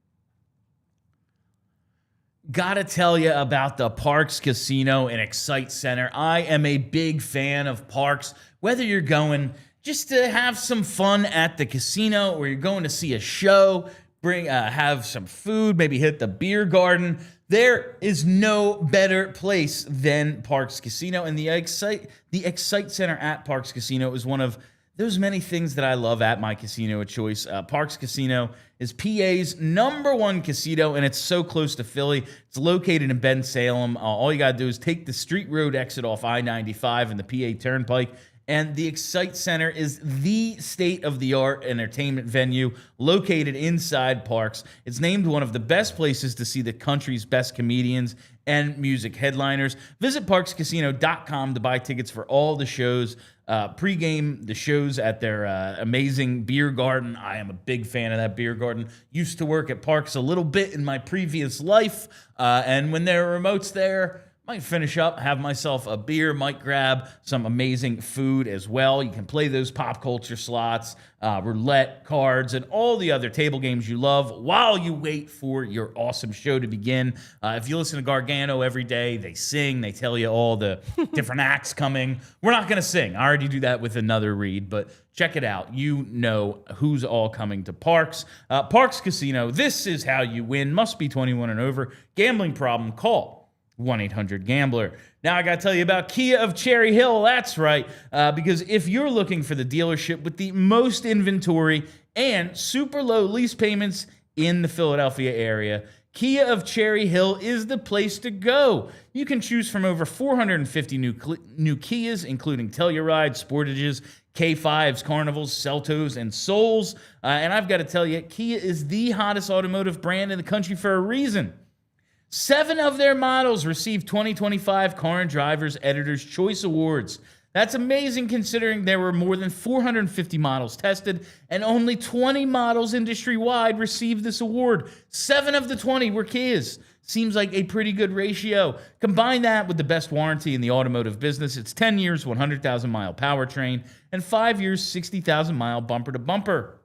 Gotta tell you about the Parks Casino and Excite Center. I am a big fan of Parks. Whether you're going just to have some fun at the casino or you're going to see a show, have some food, maybe hit the beer garden, there is no better place than Parks Casino. And the Excite Center at Parks Casino is one of those many things that I love at my casino of choice. Parks Casino is PA's #1 casino, and it's so close to Philly. It's located in Bensalem. All you got to do is take the Street Road exit off I-95 and the PA Turnpike. And the Excite Center is the state-of-the-art entertainment venue located inside Parks. It's named one of the best places to see the country's best comedians and music headliners. Visit parkscasino.com to buy tickets for all the shows. Pre-game, the shows at their amazing beer garden. I am a big fan of that beer garden. Used to work at Parks a little bit in my previous life. And when there are remotes there, might finish up, have myself a beer, might grab some amazing food as well. You can play those pop culture slots, roulette, cards, and all the other table games you love while you wait for your awesome show to begin. If you listen to Gargano every day, they sing, they tell you all the different acts coming. We're not going to sing. I already do that with another read, but check it out. You know who's all coming to Parks. Parks Casino, this is how you win. Must be 21 and over. Gambling problem, call 1-800-GAMBLER. Now I got to tell you about Kia of Cherry Hill. That's right, because if you're looking for the dealership with the most inventory and super low lease payments in the Philadelphia area, Kia of Cherry Hill is the place to go. You can choose from over 450 new Kias, including Telluride, Sportages, K5s, Carnivals, Celtos, and Souls. And I've got to tell you, Kia is the hottest automotive brand in the country for a reason. 7 of their models received 2025 Car and Driver's Editor's Choice Awards. That's amazing considering there were more than 450 models tested and only 20 models industry-wide received this award. 7 of the 20 were Kias. Seems like a pretty good ratio. Combine that with the best warranty in the automotive business. It's 10 years, 100,000-mile powertrain, and 5 years, 60,000-mile bumper-to-bumper.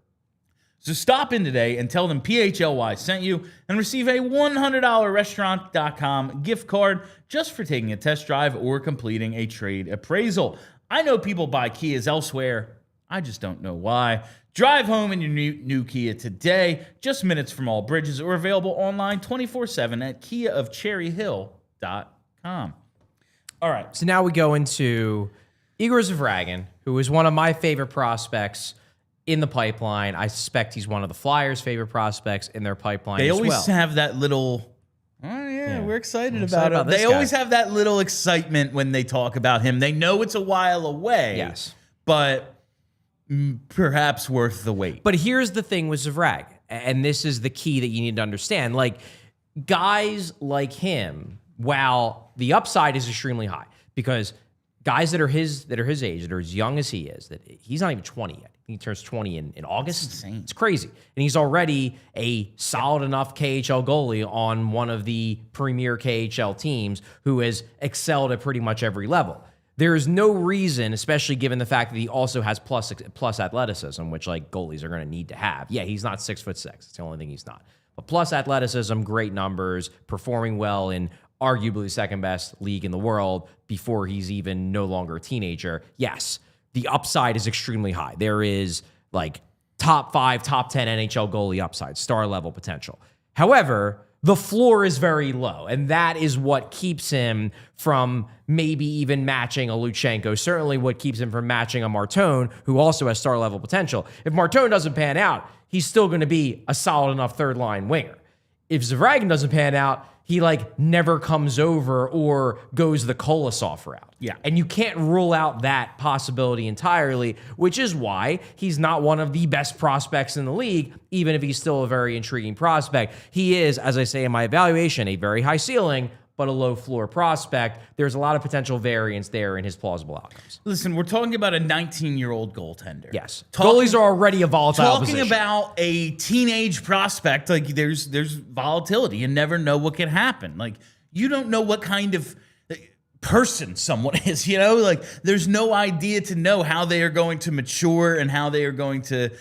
So stop in today and tell them PHLY sent you and receive a $100 restaurant.com gift card just for taking a test drive or completing a trade appraisal. I know people buy Kias elsewhere. I just don't know why. Drive home in your new Kia today, just minutes from all bridges, or available online 24/7 at kiaofcherryhill.com. All right. So now we go into Egor Zavragin, who is one of my favorite prospects in the pipeline. I suspect he's one of the Flyers' favorite prospects in their pipeline They as always well. have that little, we're excited about him. this They guy. always have that little excitement when they talk about him. They know it's a while away. Yes. But perhaps worth the wait. But here's the thing with Zavragin, and this is the key that you need to understand. Like, guys like him, while the upside is extremely high, because guys that are his age, that are as young as he is, that he's not even 20 yet. He turns 20 in August. That's insane. It's crazy. And he's already a solid enough KHL goalie on one of the premier KHL teams who has excelled at pretty much every level. There is no reason, especially given the fact that he also has plus athleticism, which like goalies are going to need to have. Yeah, he's not 6'6". It's the only thing he's not. But plus athleticism, great numbers, performing well in arguably the second best league in the world before he's even no longer a teenager. Yes, the upside is extremely high. There is like top 5, top 10 NHL goalie upside, star level potential. However, the floor is very low, and that is what keeps him from maybe even matching a Luchanko, certainly what keeps him from matching a Martone, who also has star level potential. If Martone doesn't pan out, he's still going to be a solid enough third line winger. If Zavragin doesn't pan out, he never comes over or goes the Kolosov route. Yeah. And you can't rule out that possibility entirely, which is why he's not one of the best prospects in the league, even if he's still a very intriguing prospect. He is, as I say in my evaluation, a very high ceiling, but a low floor prospect. There's a lot of potential variance there in his plausible outcomes. Listen, we're talking about a 19-year-old goaltender. Yes. Goalies are already a volatile position. Talking about a teenage prospect, there's volatility. You never know what can happen. You don't know what kind of person someone is, there's no idea to know how they are going to mature and how they are going to,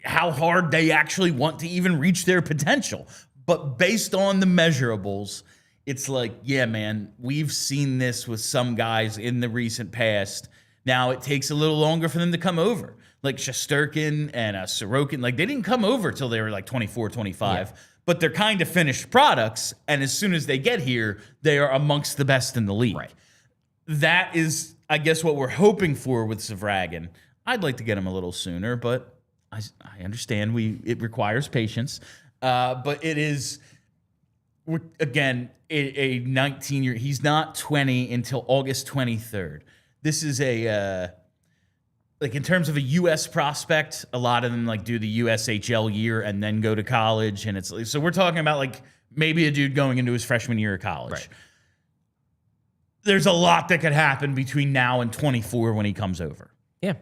how hard they actually want to even reach their potential. But based on the measurables, it's yeah, man, we've seen this with some guys in the recent past. Now it takes a little longer for them to come over. Shesterkin and Sorokin, they didn't come over till they were 24, 25. Yeah. But they're kind of finished products, and as soon as they get here, they are amongst the best in the league. Right. That is, I guess, what we're hoping for with Zavragin. I'd like to get him a little sooner, but I understand it requires patience. But it is, again, a 19-year. He's not 20 until August 23rd. This is in terms of a U.S. prospect, a lot of them do the USHL year and then go to college, and it's so we're talking about maybe a dude going into his freshman year of college. Right. There's a lot that could happen between now and 24 when he comes over. Yeah.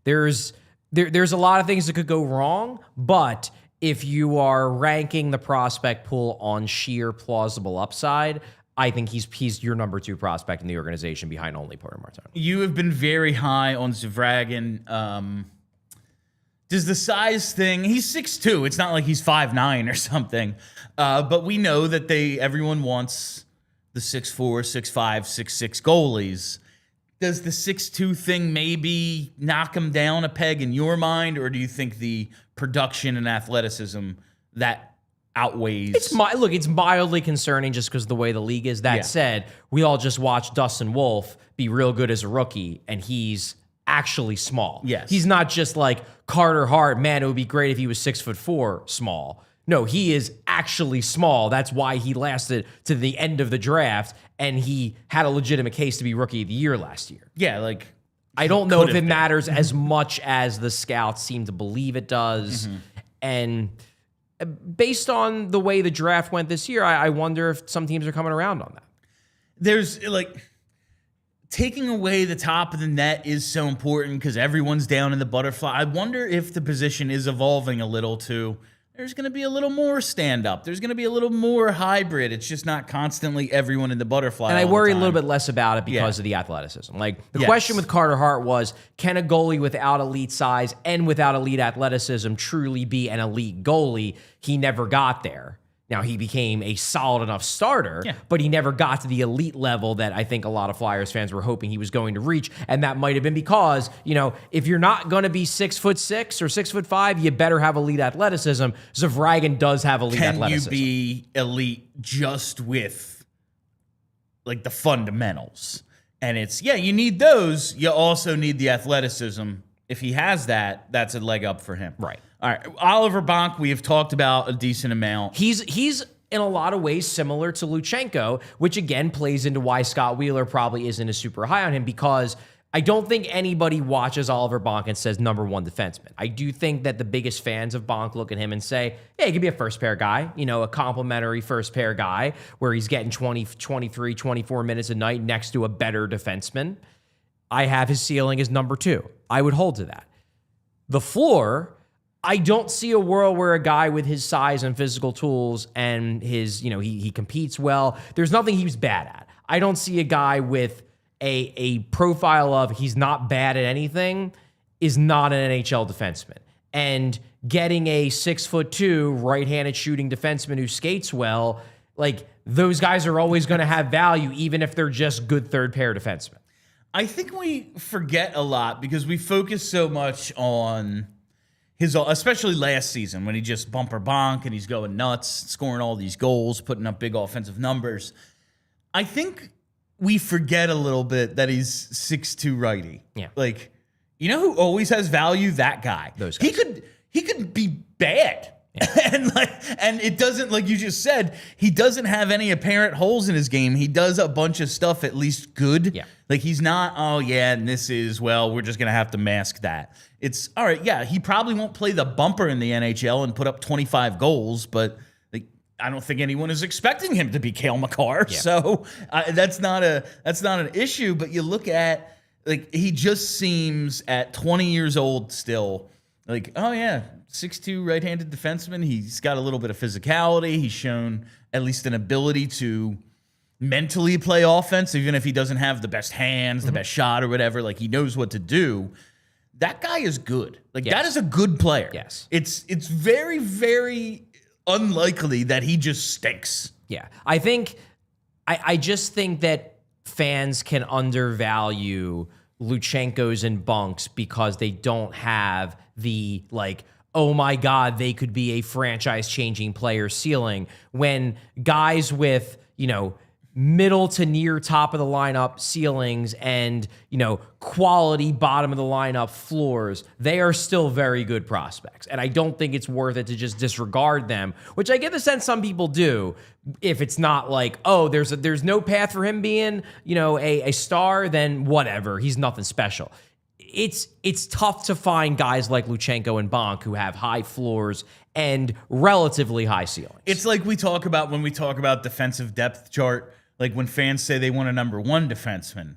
There's a lot of things that could go wrong, but if you are ranking the prospect pool on sheer plausible upside, I think he's your number 2 prospect in the organization behind only Porter Martone. You have been very high on Zavragin. Does the size thing? He's 6'2". It's not like he's 5'9" or something. But we know that everyone wants the 6'4", 6'5", 6'6" goalies. Does the 6'2" thing maybe knock him down a peg in your mind, or do you think the production and athleticism that outweighs? It's mildly concerning just because of the way the league is. That said, we all just watched Dustin Wolf be real good as a rookie, and he's actually small. Yes. He's not just Carter Hart, man, it would be great if he was 6'4" small. No, he is actually small. That's why he lasted to the end of the draft, and he had a legitimate case to be rookie of the year last year. Yeah, I don't know if it matters as much as the scouts seem to believe it does. Mm-hmm. And based on the way the draft went this year, I wonder if some teams are coming around on that. There's taking away the top of the net is so important because everyone's down in the butterfly. I wonder if the position is evolving a little to there's going to be a little more stand-up. There's going to be a little more hybrid. It's just not constantly everyone in the butterfly. And I worry a little bit less about it because of the athleticism. The question with Carter Hart was, can a goalie without elite size and without elite athleticism truly be an elite goalie? He never got there. Now, he became a solid enough starter, but he never got to the elite level that I think a lot of Flyers fans were hoping he was going to reach. And that might have been because, if you're not going to be 6'6" or 6'5", you better have elite athleticism. Zavragin does have elite athleticism. Can you be elite just with the fundamentals? And it's, you need those. You also need the athleticism. If he has that, that's a leg up for him. Right. All right, Oliver Bonk, we have talked about a decent amount. He's in a lot of ways similar to Luchanko, which again plays into why Scott Wheeler probably isn't as super high on him, because I don't think anybody watches Oliver Bonk and says number 1 defenseman. I do think that the biggest fans of Bonk look at him and say, hey, he could be a first pair guy, a complimentary first pair guy where he's getting 20, 23, 24 minutes a night next to a better defenseman. I have his ceiling as number 2. I would hold to that. The floor, I don't see a world where a guy with his size and physical tools and his, he competes well. There's nothing he was bad at. I don't see a guy with a profile of he's not bad at anything is not an NHL defenseman. And getting a 6'2" right-handed shooting defenseman who skates well, those guys are always going to have value, even if they're just good third pair defensemen. I think we forget a lot because we focus so much on especially last season when he just bumper bonk and he's going nuts, scoring all these goals, putting up big offensive numbers. I think we forget a little bit that he's 6'2" righty. Yeah. Like, you know who always has value? That guy. Those guys. He could be bad. Yeah. and it doesn't, like you just said, he doesn't have any apparent holes in his game. He does a bunch of stuff at least good. Yeah. Like he's not, oh yeah, and this is, well, we're just gonna have to mask that. It's all right, yeah, he probably won't play the bumper in the NHL and put up 25 goals, but like I don't think anyone is expecting him to be Cale Makar. Yeah. So that's not an issue. But you look at, like, he just seems at 20 years old still like, oh yeah, 6'2" right-handed defenseman. He's got a little bit of physicality. He's shown at least an ability to mentally play offense, even if he doesn't have the best hands, the best shot or whatever. Like, he knows what to do. That guy is good. Like, that is a good player. Yes. It's very, very unlikely that he just stinks. Yeah. I just think that fans can undervalue Luchanko's and Bonks because they don't have the, like, oh my God, they could be a franchise-changing player ceiling, when guys with, you know, middle to near top of the lineup ceilings and, you know, quality bottom of the lineup floors, they are still very good prospects. And I don't think it's worth it to just disregard them, which I get the sense some people do. If it's not like, oh, there's no path for him being, you know, a star, then whatever, he's nothing special. It's tough to find guys like Luchanko and Bonk who have high floors and relatively high ceilings. It's like we talk about when we talk about defensive depth chart, like when fans say they want a number one defenseman.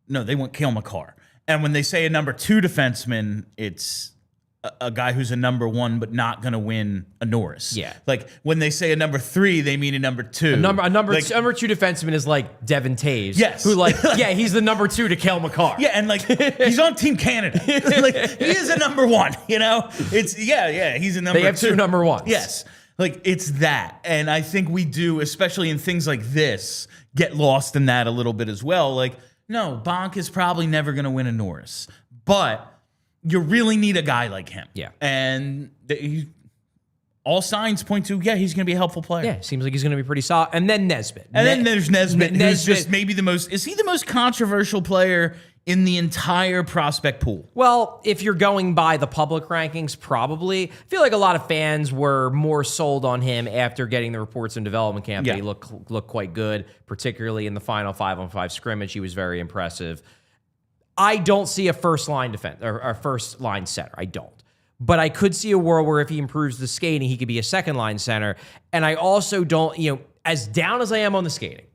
No, they want Cale Makar. And when they say a number two defenseman, it's a guy who's a number one but not going to win a Norris. Yeah. Like when they say a number three, they mean a number two. A number two defenseman is like Devin Taves. Yes. Who, like, yeah, he's the number two to Cale Makar. Yeah, and like he's on Team Canada. Like, he is a number one, you know? It's he's a number two. They have two number ones. Yes. Like, it's that. And I think we do, especially in things like this, get lost in that a little bit as well. Like, no, Bonk is probably never going to win a Norris. But you really need a guy like him. Yeah. And all signs point to, he's going to be a helpful player. Yeah, seems like he's going to be pretty solid. And then Nesbitt. And then there's Nesbitt, who's just maybe is he the most controversial player in the entire prospect pool? Well, if you're going by the public rankings, probably. I feel like a lot of fans were more sold on him after getting the reports in development camp. Yeah. He looked quite good, particularly in the final 5-on-5 scrimmage. He was very impressive. I don't see a first-line defense or a first-line center. I don't. But I could see a world where if he improves the skating, he could be a second-line center. And I also don't, as down as I am on the skating,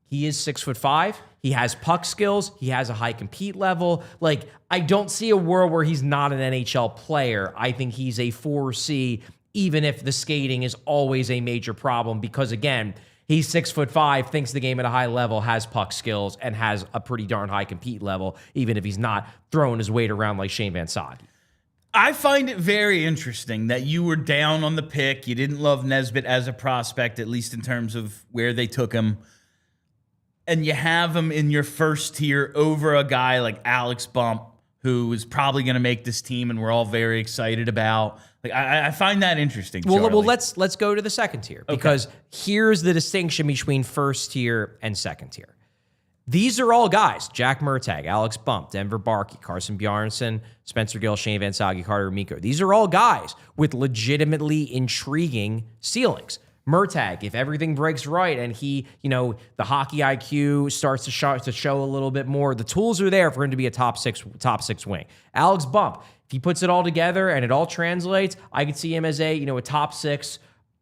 he is 6'5". He has puck skills. He has a high compete level. Like, I don't see a world where he's not an NHL player. I think he's a 4C, even if the skating is always a major problem, because, again, he's 6'5", thinks the game at a high level, has puck skills, and has a pretty darn high compete level, even if he's not throwing his weight around like Shane Van Sage. I find it very interesting that you were down on the pick. You didn't love Nesbitt as a prospect, at least in terms of where they took him. And you have him in your first tier over a guy like Alex Bump, who is probably going to make this team and we're all very excited about. Like, I find that interesting, Charlie. Well, let's go to the second tier, because here's the distinction between first tier and second tier. These are all guys: Jack Murtagh, Alex Bump, Denver Barkey, Carson Bjarnason, Spencer Gill, Shane Van Sage, Carter Amico. These are all guys with legitimately intriguing ceilings. Murtagh, if everything breaks right and he, the hockey IQ starts to show a little bit more, the tools are there for him to be a top six wing. Alex Bump, if he puts it all together and it all translates, I could see him as a top six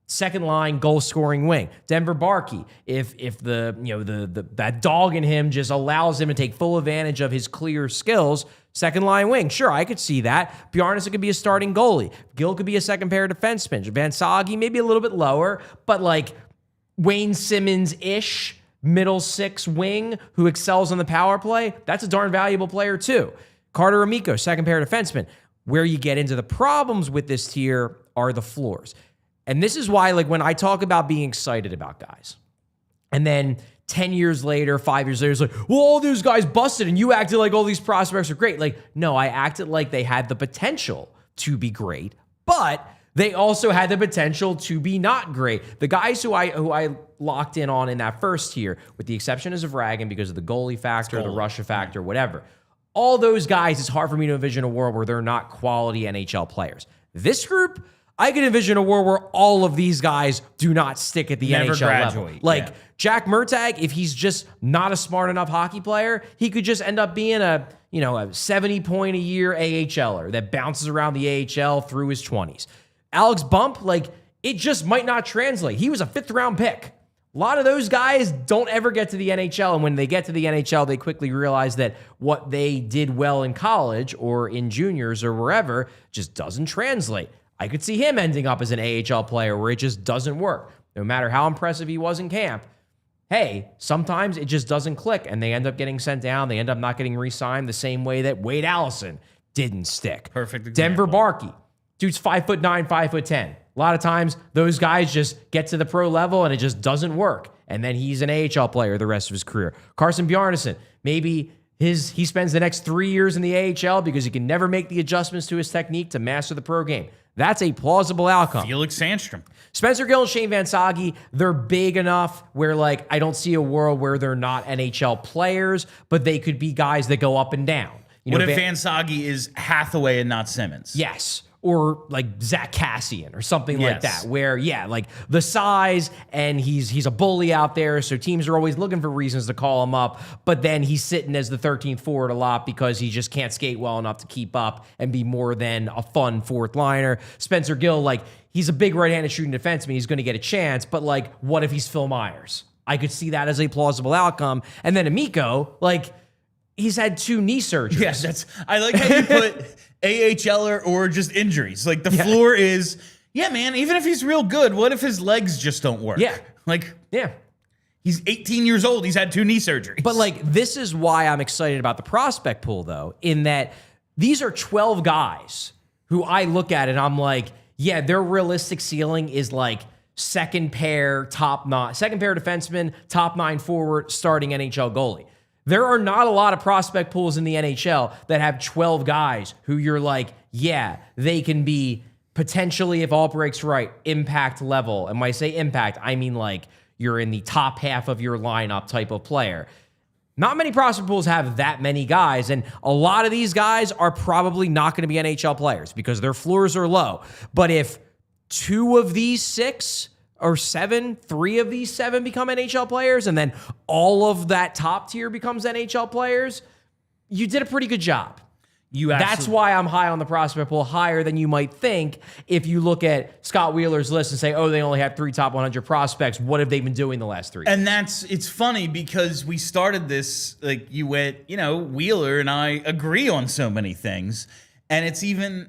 second line goal scoring wing. Denver Barkey, if that dog in him just allows him to take full advantage of his clear skills, second line wing. Sure, I could see that. Bjarnason could be a starting goalie. Gill could be a second pair defenseman. Van Sage maybe a little bit lower, but like Wayne Simmons-ish middle six wing who excels on the power play. That's a darn valuable player too. Carter Amico, second pair defenseman. Where you get into the problems with this tier are the floors. And this is why, like, when I talk about being excited about guys, and then 10 years later, 5 years later, it's like, well, all these guys busted and you acted like all these prospects are great. Like, no, I acted like they had the potential to be great, but they also had the potential to be not great. The guys who I locked in on in that first tier, with the exception of Zavragin because of the goalie factor, the Russia factor, whatever, all those guys, it's hard for me to envision a world where they're not quality NHL players. This group, I can envision a world where all of these guys do not stick at the NHL level. Like Jack Murtagh, if he's just not a smart enough hockey player, he could just end up being a 70-point-a-year AHLer that bounces around the AHL through his 20s. Alex Bump, it just might not translate. He was a 5th-round pick. A lot of those guys don't ever get to the NHL, and when they get to the NHL, they quickly realize that what they did well in college or in juniors or wherever just doesn't translate. I could see him ending up as an AHL player where it just doesn't work. No matter how impressive he was in camp, hey, sometimes it just doesn't click, and they end up getting sent down. They end up not getting re-signed the same way that Wade Allison didn't stick. Perfect example. Denver Barkey. Dude's 5'9", 5'10". A lot of times, those guys just get to the pro level and it just doesn't work. And then he's an AHL player the rest of his career. Carson Bjarnason, maybe he spends the next 3 years in the AHL because he can never make the adjustments to his technique to master the pro game. That's a plausible outcome. Felix Sandstrom. Spencer Gill and Shane Van Sage, they're big enough where I don't see a world where they're not NHL players, but they could be guys that go up and down. What if Van Sage is Hathaway and not Simmons? Yes. Or Zach Cassian or something like that, where, the size and he's a bully out there, so teams are always looking for reasons to call him up, but then he's sitting as the 13th forward a lot because he just can't skate well enough to keep up and be more than a fun 4th liner. Spencer Gill, he's a big right-handed shooting defenseman, he's going to get a chance, but, what if he's Phil Myers? I could see that as a plausible outcome. And then Amico, he's had 2 knee surgeries. Yes, I like how you put AHLer or just injuries. The floor is, man, even if he's real good, what if his legs just don't work? Yeah. He's 18 years old. He's had 2 knee surgeries. But this is why I'm excited about the prospect pool, though, in that these are 12 guys who I look at and I'm their realistic ceiling is second pair defenseman, top 9 forward, starting NHL goalie. There are not a lot of prospect pools in the NHL that have 12 guys who you're they can be potentially, if all breaks right, impact level. And when I say impact, I mean you're in the top half of your lineup type of player. Not many prospect pools have that many guys, and a lot of these guys are probably not going to be NHL players because their floors are low. But if 2 of these 6 or 7, 3 of these 7 become NHL players, and then all of that top tier becomes NHL players, you did a pretty good job. That's why I'm high on the prospect pool, higher than you might think if you look at Scott Wheeler's list and say, oh, they only have 3 top 100 prospects. What have they been doing the last 3 years? And it's funny because we started this, you went, Wheeler and I agree on so many things, and it's even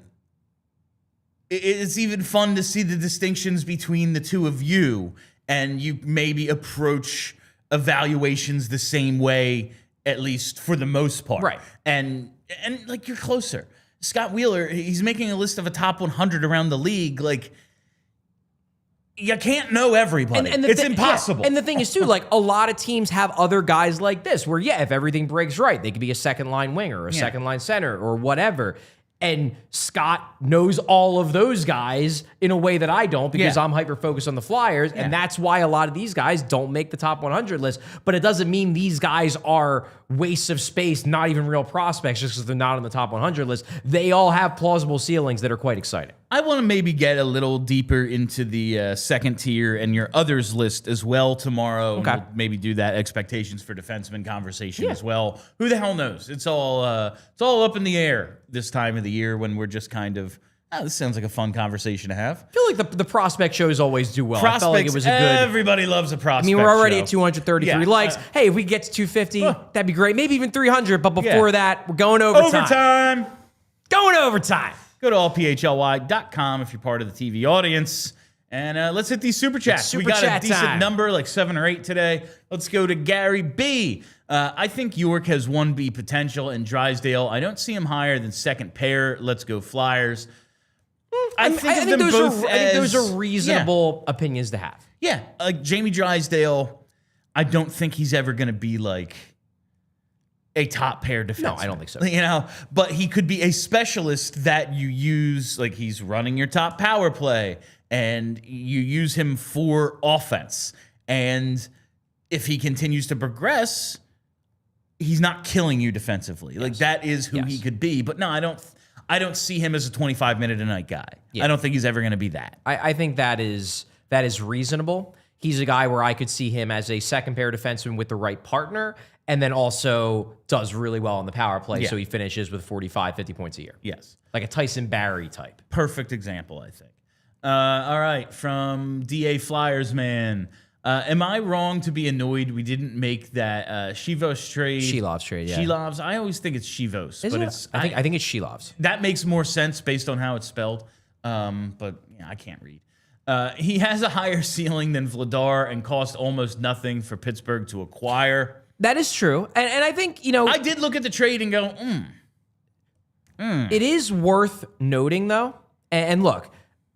fun to see the distinctions between the 2 of you, and you maybe approach evaluations the same way, at least for the most part. Right. And you're closer. Scott Wheeler, he's making a list of a top 100 around the league. You can't know everybody. And it's impossible. Yeah. And the thing is, too, a lot of teams have other guys like this where, if everything breaks right, they could be a second-line winger or a second-line center or whatever. And Scott knows all of those guys in a way that I don't because I'm hyper-focused on the Flyers, and that's why a lot of these guys don't make the top 100 list. But it doesn't mean these guys are wastes of space, not even real prospects, just because they're not on the top 100 list. They all have plausible ceilings that are quite exciting. I want to maybe get a little deeper into the second tier and your others list as well tomorrow. Okay. We'll maybe do that expectations for defenseman conversation as well. Who the hell knows? It's all up in the air this time of the year when we're just kind of, this sounds like a fun conversation to have. I feel like the prospect shows always do well. Prospects, I felt like it was a good. Everybody loves a prospect. We're already show. at 233 likes. Hey, if we get to 250, that'd be great. Maybe even 300. But before that, we're going overtime. Going overtime. Go to allphly.com if you're part of the TV audience. And let's hit these super chats. We got a decent number, 7 or 8 today. Let's go to Gary B. I think York has 1B potential, and Drysdale, I don't see him higher than second pair. Let's go Flyers. I think those are reasonable opinions to have. Yeah, Jamie Drysdale, I don't think he's ever going to be a top pair defenseman. No, I don't think so. You know, but he could be a specialist that you use, like he's running your top power play and you use him for offense. And if he continues to progress, he's not killing you defensively. Like that is who he could be. But no, I don't see him as a 25-minute-a-night guy. Yeah. I don't think he's ever going to be that. I think that is reasonable. He's a guy where I could see him as a second pair defenseman with the right partner, and then also does really well on the power play, so he finishes with 45, 50 points a year. Yes. Like a Tyson Barrie type. Perfect example, I think. All right, from DA Flyers, man. Am I wrong to be annoyed we didn't make that Shivos trade? Shilovs trade, yeah. Shilovs. I always think it's Shivos, but it's I think it's Shilovs. That makes more sense based on how it's spelled. But yeah, I can't read. He has a higher ceiling than Vladar and cost almost nothing for Pittsburgh to acquire. That is true. And I think, I did look at the trade and go, It is worth noting, though. And look,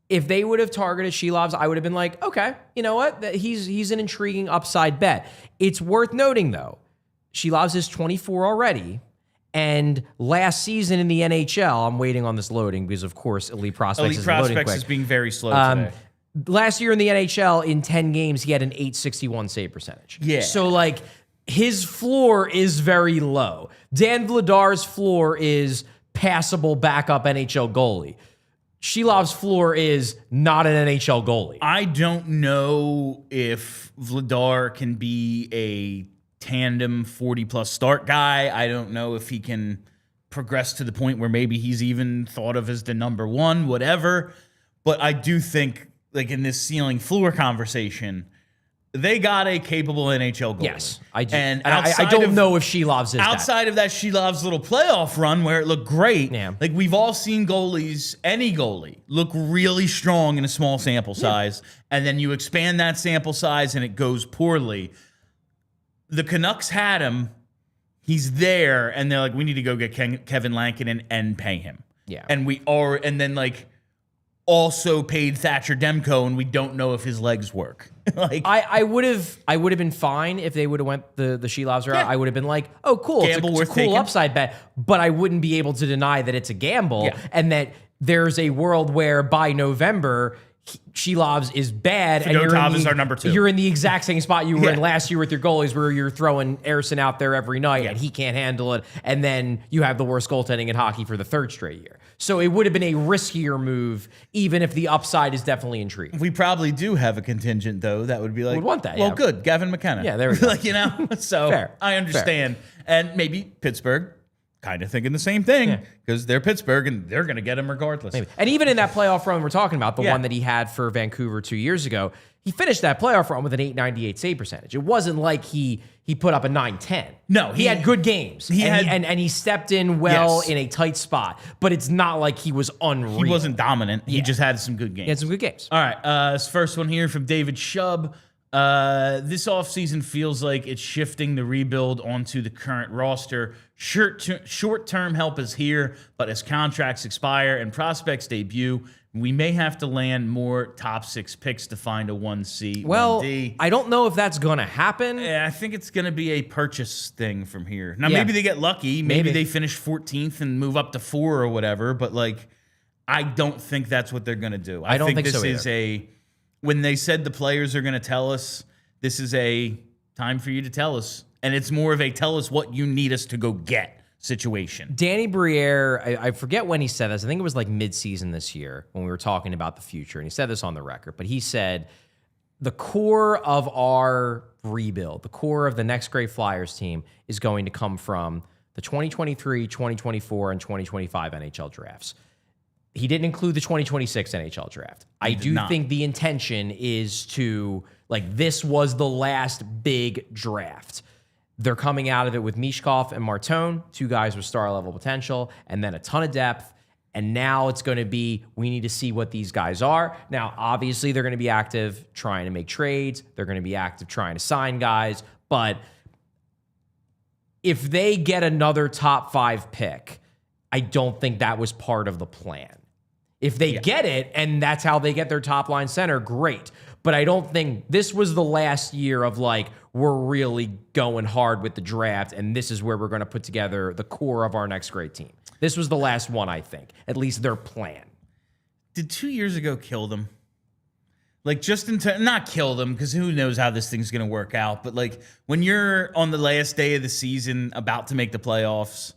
if they would have targeted Shilovs, I would have been like, okay, you know what? He's an intriguing upside bet. It's worth noting, though, Shilovs is 24 already. And last season in the NHL, I'm waiting on this loading because, of course, Elite Prospects is being very slow today. Last year in the NHL, in 10 games, he had an .861 save percentage. Yeah. So, like, his floor is very low. Dan Vladar's floor is passable backup NHL goalie. Shilov's floor is not an NHL goalie. I don't know if Vladar can be a tandem 40-plus start guy. I don't know if he can progress to the point where maybe he's even thought of as the number one, whatever. But I do think, like in this ceiling floor conversation, they got a capable NHL goalie. Yes, I do. And I don't know if Shilovs is outside of that Shilovs little playoff run where it looked great. Yeah. Like we've all seen goalies, any goalie, look really strong in a small sample size, and then you expand that sample size and it goes poorly. The Canucks had him. He's there, and they're like, we need to go get Kevin Lankinen and pay him. Yeah, and then like also paid Thatcher Demko, and we don't know if his legs work. Like I would have been fine if they would have went the Shilovs route. Yeah. I would have been like, oh, cool, gamble, it's a cool upside bet, but I wouldn't be able to deny that it's a gamble and that there's a world where by November Shilovs is bad, Fedotov is our number 2. You're in the exact same spot you were in last year with your goalies, where you're throwing Ersson out there every night and he can't handle it, and then you have the worst goaltending in hockey for the 3rd straight year. So it would have been a riskier move, even if the upside is definitely intriguing. We probably do have a contingent, though, that would be like, would want that. Well, good, Gavin McKenna. Yeah, there we go. Like, you know, so fair. I understand, and maybe Pittsburgh kind of thinking the same thing because they're Pittsburgh and they're going to get him regardless. Maybe. And even in that playoff run we're talking about, the one that he had for Vancouver 2 years ago, he finished that playoff run with an .898 save percentage. It wasn't like he put up a .910. No, he had good games. And he stepped in well in a tight spot, but it's not like he was unreal. He wasn't dominant. He just had some good games. He had some good games. All right, this first one here from David Shub. This offseason feels like it's shifting the rebuild onto the current roster. Short-term help is here, but as contracts expire and prospects debut, we may have to land more top 6 picks to find a 1C, well, 1D. I don't know if that's going to happen. Yeah, I think it's going to be a purchase thing from here. Now, maybe they get lucky. Maybe they finish 14th and move up to 4 or whatever, but like, I don't think that's what they're going to do. I don't think this so is when they said the players are going to tell us, this is a time for you to tell us. And it's more of a tell us what you need us to go get situation. Danny Briere, I forget when he said this. I think it was like mid-season this year when we were talking about the future. And he said this on the record. But he said, the core of our rebuild, the core of the next great Flyers team is going to come from the 2023, 2024, and 2025 NHL drafts. He didn't include the 2026 NHL draft. I do think the intention is to, like, this was the last big draft. They're coming out of it with Michkov and Martone, 2 guys with star-level potential, and then a ton of depth. And now it's going to be, we need to see what these guys are. Now, obviously, they're going to be active trying to make trades. They're going to be active trying to sign guys. But if they get another top 5 pick, I don't think that was part of the plan. If they get it, and that's how they get their top line center, great. But I don't think this was the last year of like, we're really going hard with the draft, and this is where we're going to put together the core of our next great team. This was the last one, I think. At least their plan. Did 2 years ago kill them? Like, just not kill them, because who knows how this thing's going to work out. But, like, when you're on the last day of the season about to make the playoffs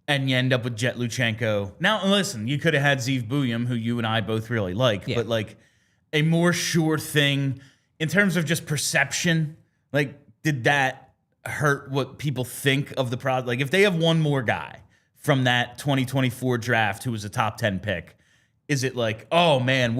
and you end up with Jett Luchanko. Now, listen, you could have had Zeev Buyam, who you and I both really like. Yeah. But, like, a more sure thing in terms of just perception, like, did that hurt what people think of the product? Like, if they have one more guy from that 2024 draft who was a top 10 pick, is it like, oh, man,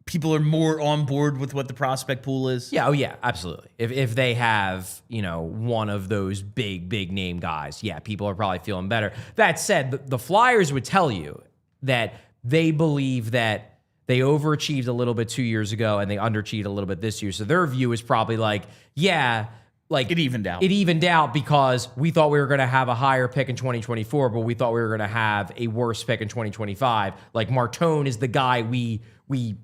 people are more on board with what the prospect pool is? Yeah, oh yeah, absolutely. If they have, one of those big name guys, yeah, people are probably feeling better. That said, the Flyers would tell you that they believe that they overachieved a little bit 2 years ago and they underachieved a little bit this year. So their view is probably like, yeah, like it evened out. It evened out because we thought we were going to have a higher pick in 2024, but we thought we were going to have a worse pick in 2025. Like Martone is the guy we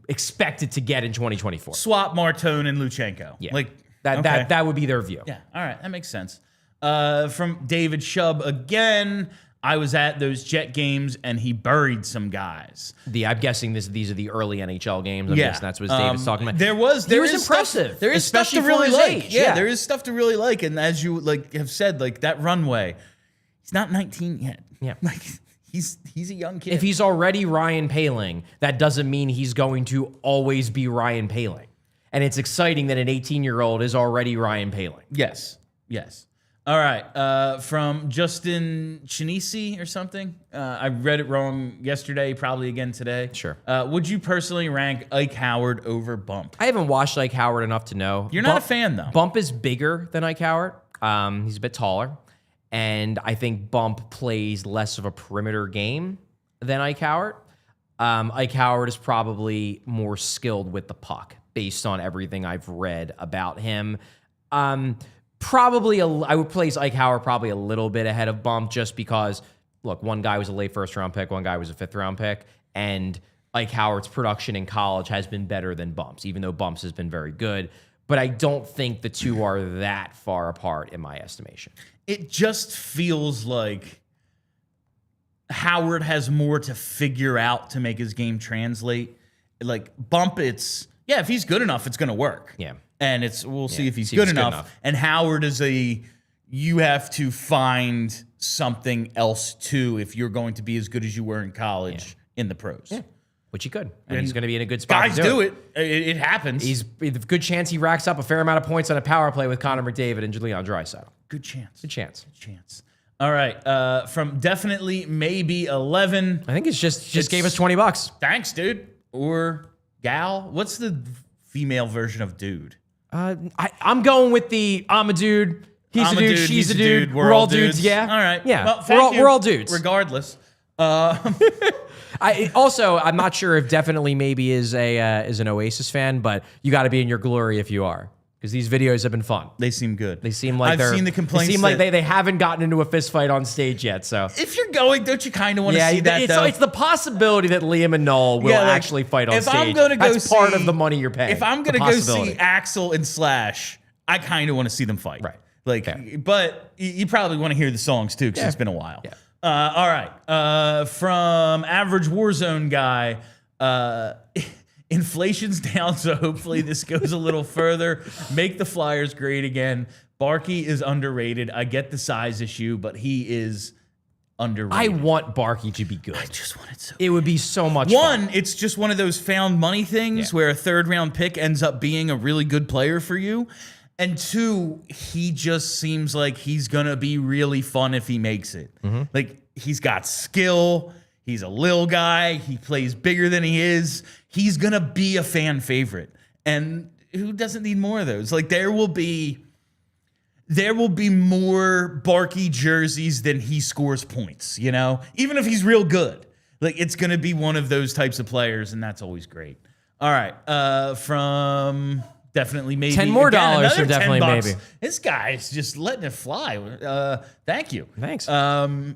expected to get in 2024. Swap Martone and Luchanko. Yeah, like that would be their view. Yeah, all right, that makes sense. From David Shub again. I was at those Jet games and he buried some guys. I'm guessing these are the early NHL games. I'm guessing that's what David's talking about. He was impressive. There is stuff to really like. Yeah, there is stuff to really like. And as you have said, like that runway, he's not 19 yet. Yeah, like he's a young kid. If he's already Ryan Poehling, that doesn't mean he's going to always be Ryan Poehling. And it's exciting that an 18-year-old is already Ryan Poehling. Yes. All right, from Justin Chinisi or something. I read it wrong yesterday, probably again today. Sure. Would you personally rank Ike Howard over Bump? I haven't watched Ike Howard enough to know. You're not a fan, though. Bump is bigger than Ike Howard. He's a bit taller. And I think Bump plays less of a perimeter game than Ike Howard. Ike Howard is probably more skilled with the puck based on everything I've read about him. I would place Ike Howard probably a little bit ahead of Bump just because, look, one guy was a late first-round pick, one guy was a fifth-round pick, and Ike Howard's production in college has been better than Bump's, even though Bump's has been very good. But I don't think the two are that far apart in my estimation. It just feels like Howard has more to figure out to make his game translate. Like Bump, if he's good enough, it's going to work. Yeah. And we'll see if he's good enough. And Howard is you have to find something else too if you're going to be as good as you were in college in the pros. Yeah. Which he could. And he's going to be in a good spot. Guys do it. It happens. He's a good chance he racks up a fair amount of points on a power play with Connor McDavid and Leon Draisaitl. Good chance. All right. From definitely maybe 11. I think it's just gave us $20. Thanks, dude. Or gal. What's the female version of dude? I'm going with I'm a dude. He's a dude. She's a dude. We're all dudes. Yeah. All right. Yeah. Well, we're all dudes. Regardless. I'm not sure if definitely maybe is an Oasis fan, but you got to be in your glory if you are, because these videos have been fun. They seem good. They seem like I've seen the complaints. They seem like they haven't gotten into a fist fight on stage yet. So if you're going, don't you kind of want to see that? Though? It's the possibility that Liam and Noel will actually fight on stage. I'm going to go that's part of the money you're paying. If I'm going to go see Axl and Slash, I kind of want to see them fight. Right. Like, fair. But you probably want to hear the songs too, because it's been a while. Yeah. All right. From Average Warzone Guy, inflation's down, so hopefully this goes a little further. Make the Flyers great again. Barkey is underrated. I get the size issue, but he is underrated. I want Barkey to be good. I just want it so It would be so much fun. It's just one of those found money things where a third-round pick ends up being a really good player for you. And two, he just seems like he's going to be really fun if he makes it. Mm-hmm. Like, he's got skill. He's a little guy. He plays bigger than he is. He's going to be a fan favorite. And who doesn't need more of those? Like, there will be more Barkey jerseys than he scores points, Even if he's real good. Like, it's going to be one of those types of players, and that's always great. All right. From... Definitely maybe. $10 more for definitely maybe. This guy's just letting it fly. Thank you. Thanks. From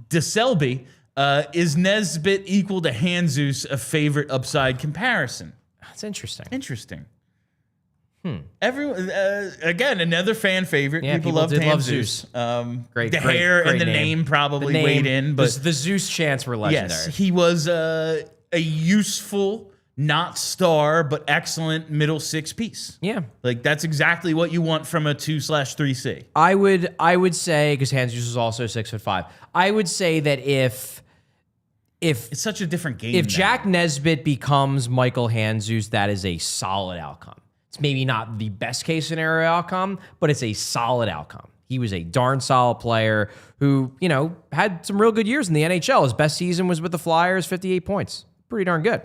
DeSelby, is Nesbitt equal to Hanzus a favorite upside comparison? That's interesting. Interesting. Everyone, again, another fan favorite. Yeah, people did love Zeus. Great, the hair and the name probably weighed in, but the Zeus chants were legendary. yes, he was a useful, not star, but excellent middle six piece. Yeah, like that's exactly what you want from a 2/3C. I would say, because Handzus was also 6'5", I would say that if It's such a different game. if now. Jack Nesbitt becomes Michael Handzus, that is a solid outcome. It's maybe not the best case scenario outcome, but it's a solid outcome. He was a darn solid player who, had some real good years in the NHL. His best season was with the Flyers, 58 points. Pretty darn good.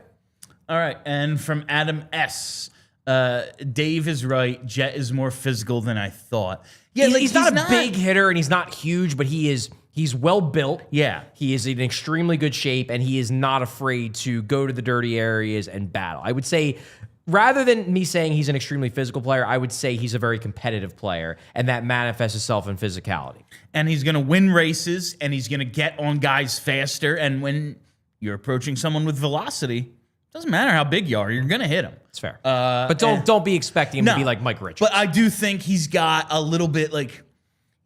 All right, and from Adam S. Dave is right. Jett is more physical than I thought. Yeah, he's not a big hitter and he's not huge, but he's well built. Yeah. He is in extremely good shape and he is not afraid to go to the dirty areas and battle. I would say, rather than me saying he's an extremely physical player, I would say he's a very competitive player, and that manifests itself in physicality. And he's going to win races, and he's going to get on guys faster. And when you're approaching someone with velocity, doesn't matter how big you are, you're going to hit him. It's fair. But don't be expecting him to be like Mike Richards. But I do think he's got a little bit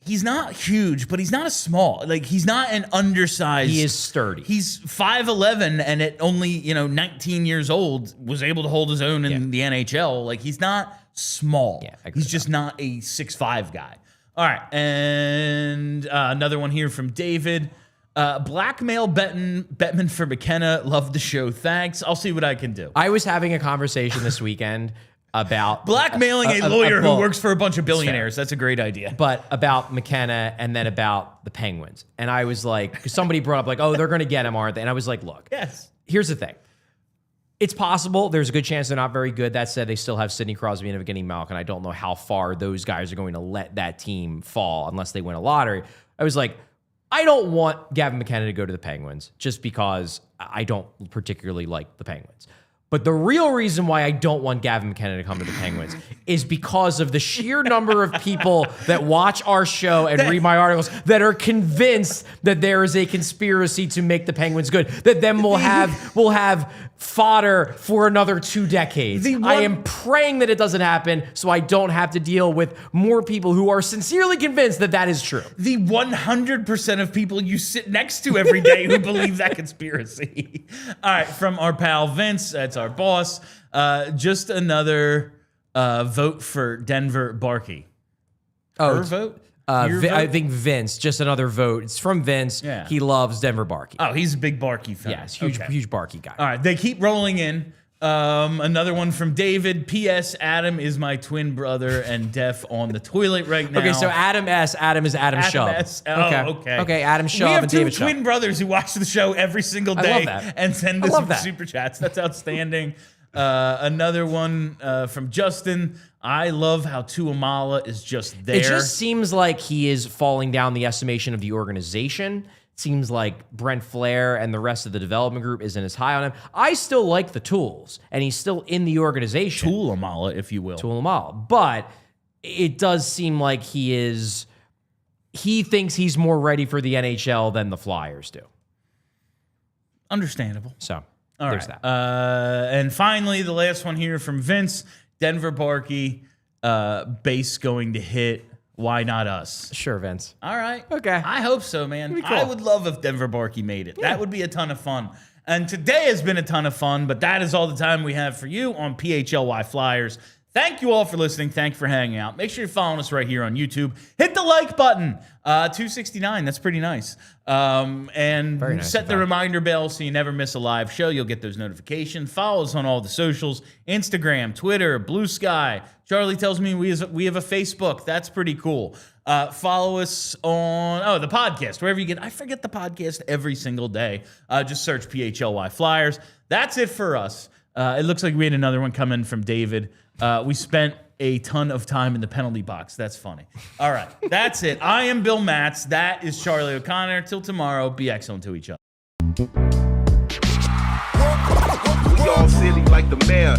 he's not huge, but he's not a small. He's not an undersized. He is sturdy. He's 5'11", and at only 19 years old was able to hold his own in the NHL. He's not small. Yeah, he's just not a 6'5" guy. All right, and another one here from David. Blackmail Bettman for McKenna. Love the show. Thanks. I'll see what I can do. I was having a conversation this weekend about blackmailing a lawyer who works for a bunch of billionaires. That's a great idea. But about McKenna and then about the Penguins. And I was like, because somebody brought up oh, they're going to get him, aren't they? And I was like, look, yes. Here's the thing. It's possible. There's a good chance they're not very good. That said, they still have Sidney Crosby and Evgeny Malkin. I don't know how far those guys are going to let that team fall unless they win a lottery. I was like, I don't want Gavin McKenna to go to the Penguins just because I don't particularly like the Penguins. But the real reason why I don't want Gavin McKenna to come to the Penguins is because of the sheer number of people that watch our show and read my articles that are convinced that there is a conspiracy to make the Penguins good, that then we'll have fodder for another 2 decades. I am praying that it doesn't happen so I don't have to deal with more people who are sincerely convinced that that is true. The 100% of people you sit next to every day who believe that conspiracy. All right, from our pal Vince, that's our boss. Just another vote for Denver Barkey. Her vote? I think Vince, just another vote. It's from Vince. Yeah. He loves Denver Barkey. Oh, he's a big Barkey fan. Yes, huge Barkey guy. All right, they keep rolling in. Another one from David. P.S. Adam is my twin brother and deaf on the toilet right now. Okay, so Adam is Adam Shub. S. Oh, okay. Okay, Adam Shub we have and two David twin Shub. brothers who watch the show every single day and send us super chats. That's outstanding. Another one from Justin. I love how Tuamala is just there. It just seems like he is falling down the estimation of the organization. It seems like Brent Flair and the rest of the development group isn't as high on him. I still like the tools, and he's still in the organization. Tuamala, if you will. Tuamala. But it does seem like he thinks he's more ready for the NHL than the Flyers do. Understandable. So there's that. And finally, the last one here from Vince. Denver Barkey, base going to hit. Why not us? Sure, Vince. All right. Okay. I hope so, man. Cool. I would love if Denver Barkey made it. Yeah. That would be a ton of fun. And today has been a ton of fun, but that is all the time we have for you on PHLY Flyers. Thank you all for listening. Thank you for hanging out. Make sure you're following us right here on YouTube. Hit the like button. 269. That's pretty nice. And nice, set the reminder bell so you never miss a live show. You'll get those notifications. Follow us on all the socials. Instagram, Twitter, Blue Sky. Charlie tells me we have a Facebook. That's pretty cool. Follow us on the podcast. Wherever you get. I forget the podcast every single day. Just search PHLY Flyers. That's it for us. It looks like we had another one coming from David. We spent a ton of time in the penalty box. That's funny. All right. That's it. I am Bill Matz. That is Charlie O'Connor. Till tomorrow, be excellent to each other. We all silly like the mayor.